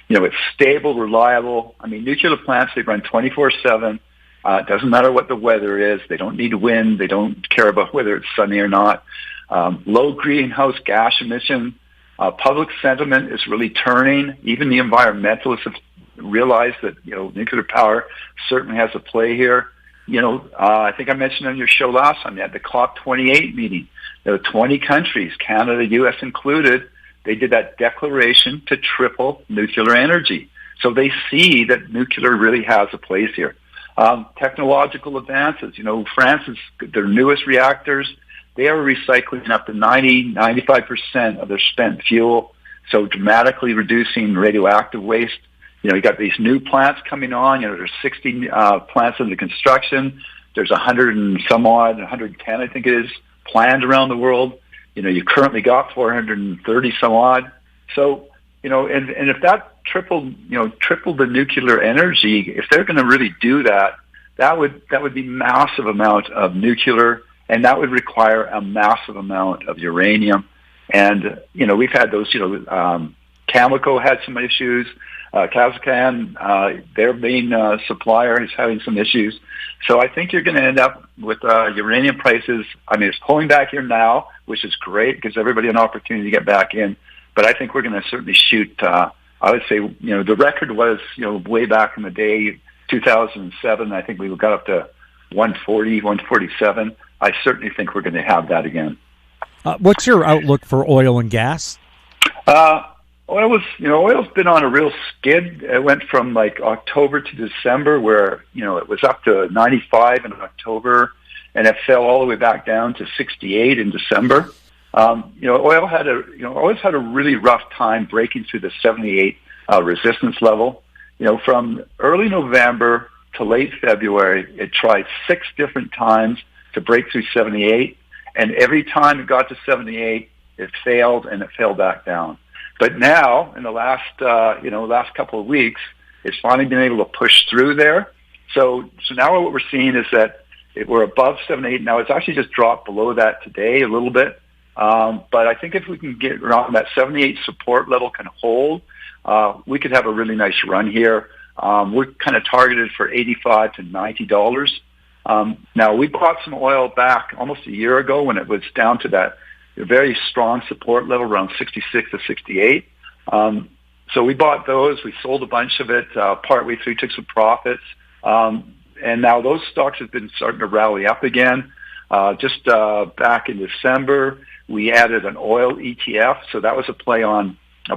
It's stable, reliable. Nuclear plants, they run 24/7. It doesn't matter what the weather is. They don't need wind. They don't care about whether it's sunny or not. Low greenhouse gas emission. Public sentiment is really turning. Even the environmentalists have realized that, nuclear power certainly has a play here. I think I mentioned on your show last time, you had the COP28 meeting. 20 countries, Canada, U.S. included, they did that declaration to triple nuclear energy. So they see that nuclear really has a place here. Technological advances, France, their newest reactors, they are recycling up to 95% of their spent fuel, so dramatically reducing radioactive waste. You got these new plants coming on. There's 60 plants under construction. There's 100 and some odd, 110, I think it is, planned around the world. You currently got 430 some odd. So, and if that tripled the nuclear energy, if they're going to really do that, that would be massive amount of nuclear, and that would require a massive amount of uranium. And, we've had those, Cameco had some issues. Kazakhstan, their main supplier, is having some issues. So I think you're going to end up with uranium prices. I mean, it's pulling back here now, which is great. It gives everybody an opportunity to get back in. But I think we're going to certainly shoot, I would say, the record was, way back in the day, 2007, I think we got up to 140, 147. I certainly think we're going to have that again. What's your outlook for oil and gas? Oil's been on a real skid. It went from like October to December where, it was up to 95 in October, and it fell all the way back down to 68 in December. Oil's had a really rough time breaking through the 78 resistance level. From early November to late February, it tried 6 different times to break through 78, and every time it got to 78, it failed, and it fell back down. But now, in the last couple of weeks, it's finally been able to push through there. So now what we're seeing is that we're above 78. Now it's actually just dropped below that today a little bit. But I think if we can get around that 78 support level can hold, we could have a really nice run here. We're kind of targeted for $85 to $90. Now we bought some oil back almost a year ago when it was down to that very strong support level around 66 to 68. So we bought those. We sold a bunch of it partway through, took some profits. And now those stocks have been starting to rally up again. Just back in December, we added an oil ETF. So that was a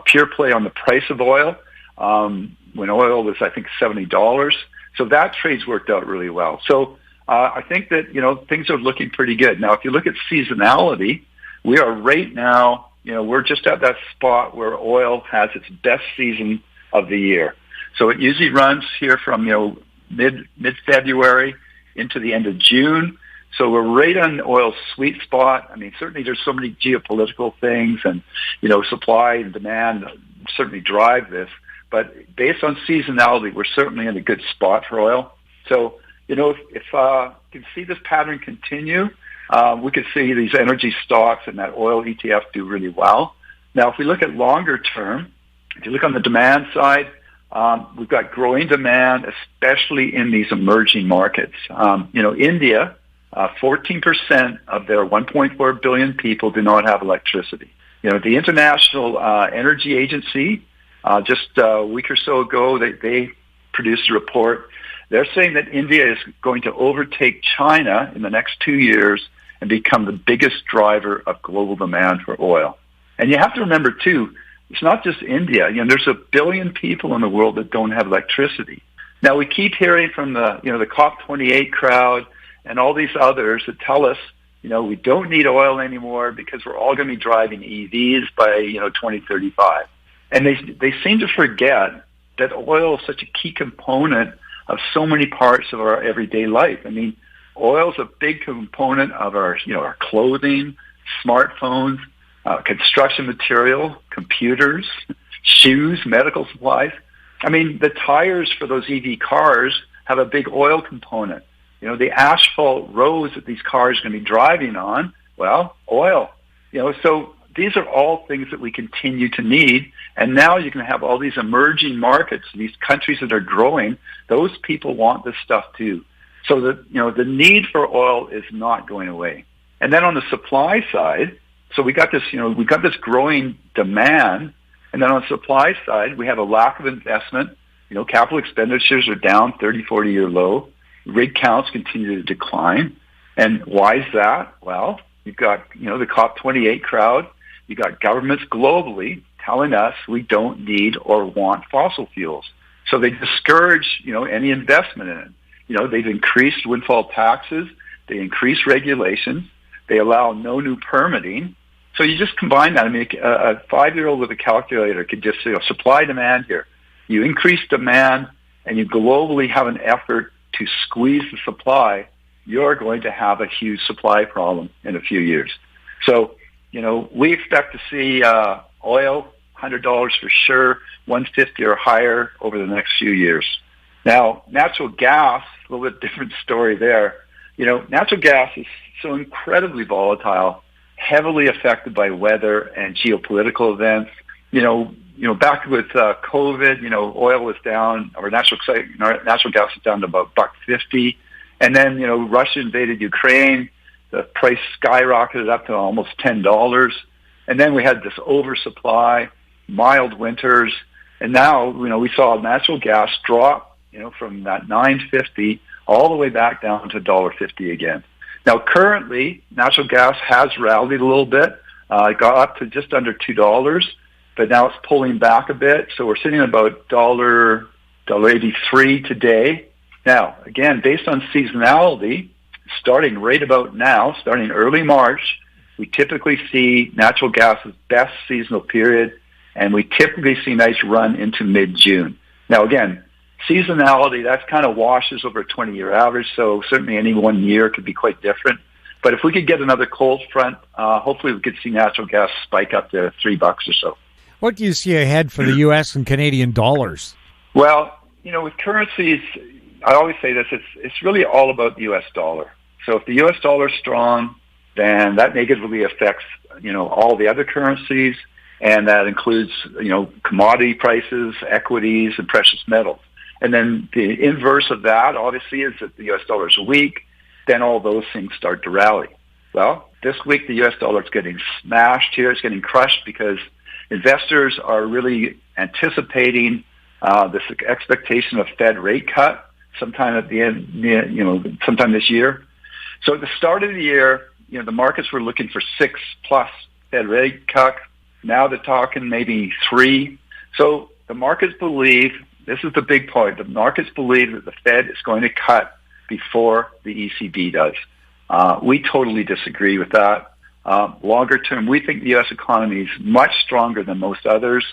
pure play on the price of oil when oil was, I think, $70. So that trade's worked out really well. So I think that, things are looking pretty good. Now, if you look at seasonality, we are right now, we're just at that spot where oil has its best season of the year. So it usually runs here from, mid-February into the end of June. So we're right on oil's sweet spot. I mean, certainly there's so many geopolitical things and, supply and demand certainly drive this. But based on seasonality, we're certainly in a good spot for oil. So, if you can see this pattern continue, we could see these energy stocks and that oil ETF do really well. Now, if we look at longer term, if you look on the demand side, we've got growing demand, especially in these emerging markets. India, 14% of their 1.4 billion people do not have electricity. The International Energy Agency, just a week or so ago, they produced a report. They're saying that India is going to overtake China in the next 2 years and become the biggest driver of global demand for oil. And you have to remember, too, it's not just India. There's 1 billion people in the world that don't have electricity. Now, we keep hearing from the COP28 crowd and all these others that tell us, we don't need oil anymore because we're all going to be driving EVs by, 2035. And they seem to forget that oil is such a key component of so many parts of our everyday life. I mean, oil is a big component of our clothing, smartphones, construction material, computers, shoes, medical supplies. I mean, the tires for those EV cars have a big oil component. The asphalt roads that these cars are going to be driving on, well, oil. So these are all things that we continue to need. And now you can have all these emerging markets, these countries that are growing. Those people want this stuff too. So that, the need for oil is not going away. And then on the supply side, so we got this growing demand. And then on the supply side, we have a lack of investment. Capital expenditures are down 30, 40-year low. Rig counts continue to decline. And why is that? Well, you've got, the COP28 crowd. You got governments globally telling us we don't need or want fossil fuels. So they discourage, any investment in it. They've increased windfall taxes. They increase regulations. They allow no new permitting. So you just combine that. I mean, a 5-year-old with a calculator could just say, supply demand here. You increase demand and you globally have an effort to squeeze the supply, you're going to have a huge supply problem in a few years. So, we expect to see oil, $100 for sure, $150 or higher over the next few years. Now, natural gas, little bit different story there. Natural gas is so incredibly volatile, heavily affected by weather and geopolitical events. Back with COVID, oil was down, or natural gas was down to about $1.50, and then Russia invaded Ukraine. The price skyrocketed up to almost $10, and then we had this oversupply, mild winters, and now we saw natural gas drop from that $9.50 all the way back down to $1.50 again. Now, currently, natural gas has rallied a little bit. It got up to just under $2, but now it's pulling back a bit. So we're sitting at about $1.83 today. Now, again, based on seasonality, starting right about now, starting early March, we typically see natural gas's best seasonal period, and we typically see a nice run into mid-June. Now, again, seasonality, that kind of washes over a 20-year average, so certainly any one year could be quite different. But if we could get another cold front, hopefully we could see natural gas spike up to $3 or so. What do you see ahead for the U.S. and Canadian dollars? Well, with currencies, I always say this, it's really all about the U.S. dollar. So if the U.S. dollar is strong, then that negatively affects, all the other currencies, and that includes, commodity prices, equities, and precious metals. And then the inverse of that, obviously, is that the U.S. dollar is weak, then all those things start to rally. Well, this week the U.S. dollar is getting smashed here. It's getting crushed because investors are really anticipating this expectation of Fed rate cut sometime at the end, sometime this year. So at the start of the year, the markets were looking for 6+ Fed rate cut. Now they're talking maybe 3. So the markets believe, this is the big point, the markets believe that the Fed is going to cut before the ECB does. We totally disagree with that. Longer term, we think the U.S. economy is much stronger than most others,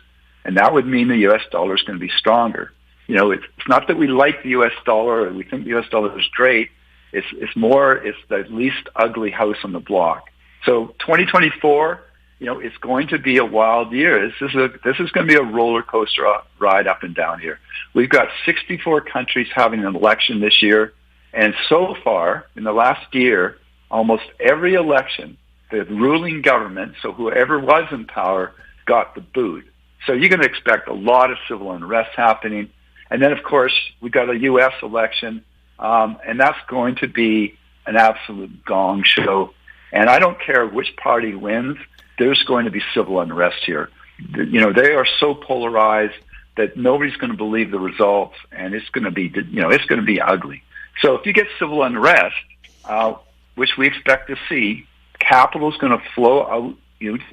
and that would mean the U.S. dollar is going to be stronger. It's not that we like the U.S. dollar or we think the U.S. dollar is great. It's the least ugly house on the block. So 2024, it's going to be a wild year. This is going to be a roller coaster ride up and down here. We've got 64 countries having an election this year, and so far in the last year, almost every election, the ruling government, so whoever was in power, got the boot. So you're going to expect a lot of civil unrest happening. And then, of course, we've got a U.S. election, and that's going to be an absolute gong show. And I don't care which party wins, there's going to be civil unrest here. They are so polarized that nobody's going to believe the results, and it's going to be, it's going to be ugly. So if you get civil unrest, which we expect to see, capital is going to flow out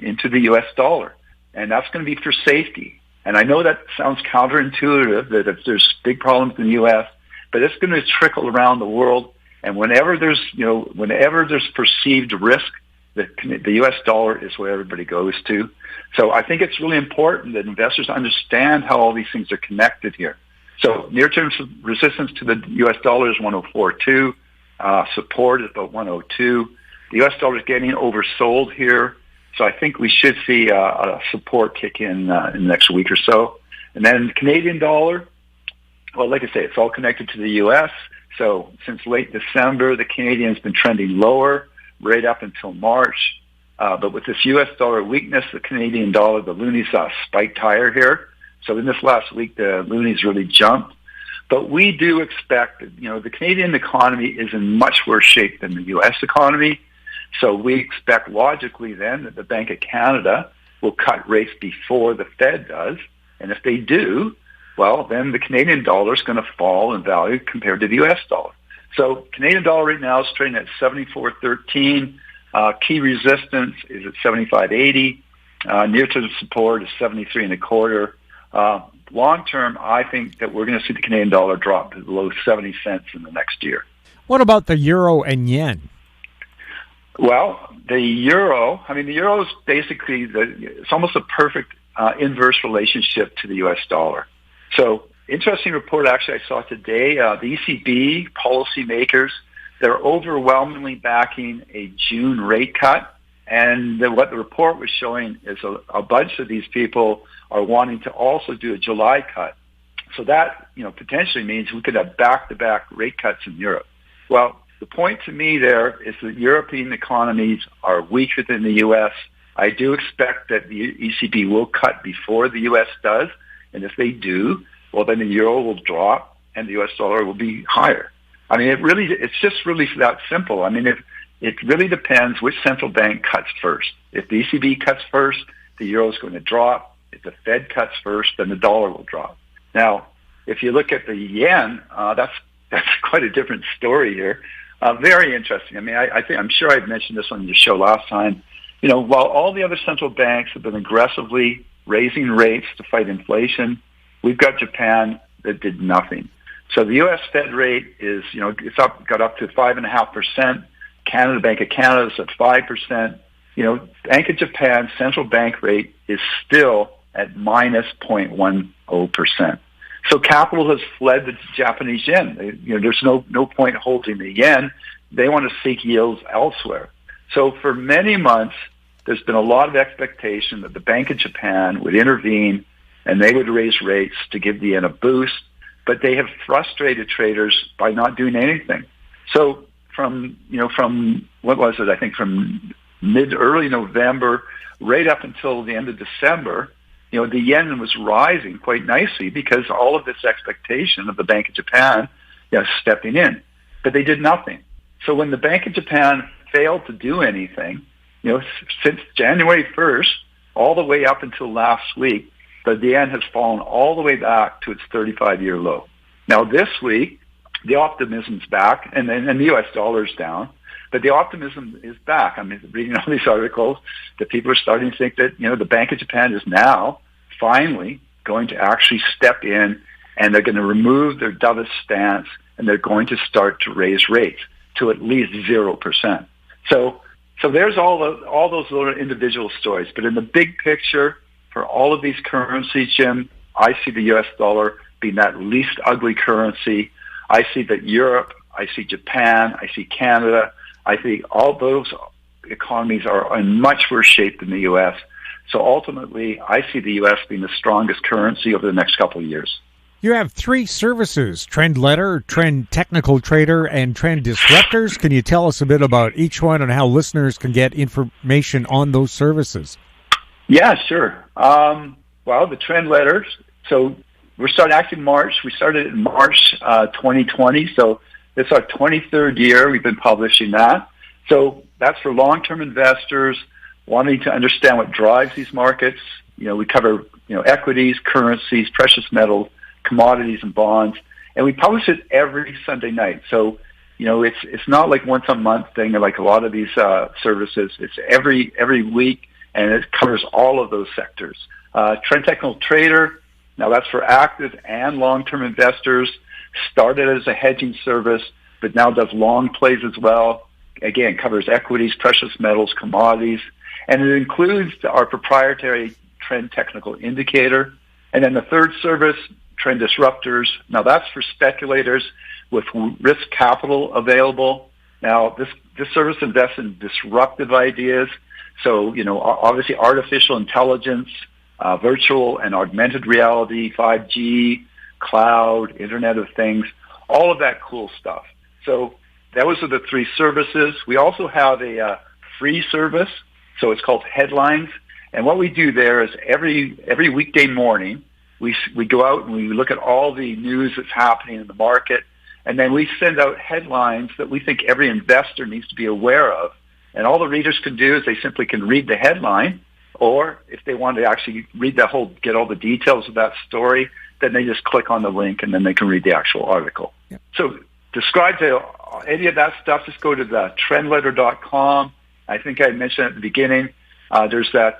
into the U.S. dollar, and that's going to be for safety. And I know that sounds counterintuitive, that if there's big problems in the U.S., but it's going to trickle around the world. And whenever there's perceived risk, the U.S. dollar is where everybody goes to. So I think it's really important that investors understand how all these things are connected here. So near-term resistance to the U.S. dollar is 104.2. Support is about 102. The U.S. dollar is getting oversold here. So I think we should see a support kick in the next week or so. And then the Canadian dollar, well, like I say, it's all connected to the U.S. So since late December, the Canadian's been trending lower right up until March. But with this U.S. dollar weakness, the Canadian dollar, the loonies spiked higher here. So in this last week, the loonies really jumped. But we do expect, the Canadian economy is in much worse shape than the U.S. economy. So we expect logically then that the Bank of Canada will cut rates before the Fed does. And if they do, well, then the Canadian dollar is going to fall in value compared to the U.S. dollar. So Canadian dollar right now is trading at 74.13. Key resistance is at 75.80. Near-term support is 73.25. Long term, I think that we're going to see the Canadian dollar drop to below 70 cents in the next year. What about the euro and yen? Well, the euro is basically it's almost a perfect inverse relationship to the U.S. dollar. So, interesting report actually I saw today. The ECB policymakers, they're overwhelmingly backing a June rate cut. And what the report was showing is a bunch of these people are wanting to also do a July cut. So that, potentially means we could have back-to-back rate cuts in Europe. Well, the point to me there is that European economies are weaker than the U.S. I do expect that the ECB will cut before the U.S. does. And if they do, well, then the euro will drop and the U.S. dollar will be higher. I mean, it's just really that simple. I mean, it really depends which central bank cuts first. If the ECB cuts first, the euro is going to drop. If the Fed cuts first, then the dollar will drop. Now, if you look at the yen, that's quite a different story here. Very interesting. I mean, I'm sure I mentioned this on your show last time. While all the other central banks have been aggressively raising rates to fight inflation, we've got Japan that did nothing. So the U.S. Fed rate is, got up to 5.5%. Bank of Canada is at 5%. Bank of Japan's central bank rate is still at minus 0.10%. So capital has fled the Japanese yen. There's no point holding the yen. They want to seek yields elsewhere. So for many months, there's been a lot of expectation that the Bank of Japan would intervene and they would raise rates to give the yen a boost, but they have frustrated traders by not doing anything. So from early November right up until the end of December, the yen was rising quite nicely because all of this expectation of the Bank of Japan stepping in. But they did nothing. So when the Bank of Japan failed to do anything, since January 1st, all the way up until last week, the yen has fallen all the way back to its 35-year low. Now this week, the optimism's back, and the U.S. dollar's down, but the optimism is back. I mean, reading all these articles, that people are starting to think that, the Bank of Japan is now finally going to actually step in, and they're going to remove their dovish stance, and they're going to start to raise rates to at least 0%. So there's all those little individual stories. But in the big picture, for all of these currencies, Jim, I see the U.S. dollar being that least ugly currency. I see that Europe, I see Japan, I see Canada, I think all those economies are in much worse shape than the U.S. So ultimately, I see the U.S. being the strongest currency over the next couple of years. You have 3 services, Trend Letter, Trend Technical Trader, and Trend Disruptors. Can you tell us a bit about each one and how listeners can get information on those services? Yeah, sure. Well, the Trend Letters, so we're starting actually March. We started in March 2020, so it's our 23rd year we've been publishing that. So that's for long-term investors wanting to understand what drives these markets. We cover, equities, currencies, precious metals, commodities, and bonds. And we publish it every Sunday night. So, it's not like once a month thing like a lot of these services. It's every week, and it covers all of those sectors. Trend Technical Trader, now that's for active and long-term investors, started as a hedging service, but now does long plays as well. Again, covers equities, precious metals, commodities, and it includes our proprietary Trend Technical Indicator. And then the third service, Trend Disruptors. Now that's for speculators with risk capital available. Now this service invests in disruptive ideas. So, obviously artificial intelligence, virtual and augmented reality, 5G, cloud, Internet of Things, all of that cool stuff. So those are the 3 services. We also have a free service. So it's called Headlines. And what we do there is every weekday morning, we go out and we look at all the news that's happening in the market, and then we send out headlines that we think every investor needs to be aware of. And all the readers can do is they simply can read the headline, or if they want to actually read get all the details of that story, then they just click on the link and then they can read the actual article. Yep. So describe to any of that stuff, just go to the trendletter.com. I think I mentioned at the beginning, there's that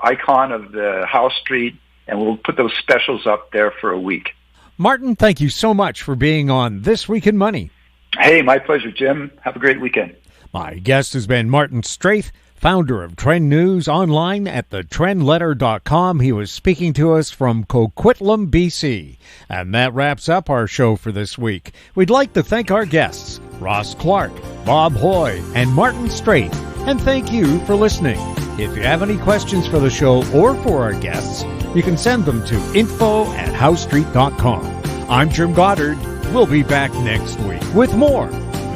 icon of the house street, and we'll put those specials up there for a week. Martin, thank you so much for being on This Week in Money. Hey, my pleasure, Jim. Have a great weekend. My guest has been Martin Straith, founder of Trend News online at thetrendletter.com. He was speaking to us from Coquitlam, BC. And that wraps up our show for this week. We'd like to thank our guests, Ross Clark, Bob Hoye, and Martin Straith. And thank you for listening. If you have any questions for the show or for our guests, you can send them to info@Howe.Street.com. I'm Jim Goddard. We'll be back next week with more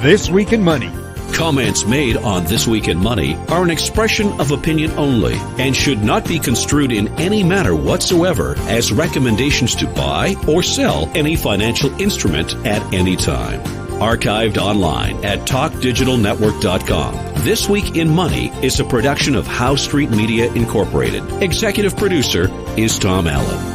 This Week in Money. Comments made on This Week in Money are an expression of opinion only and should not be construed in any manner whatsoever as recommendations to buy or sell any financial instrument at any time. Archived online at TalkDigitalNetwork.com. This Week in Money is a production of Howe Street Media Incorporated. Executive producer is Tom Allen.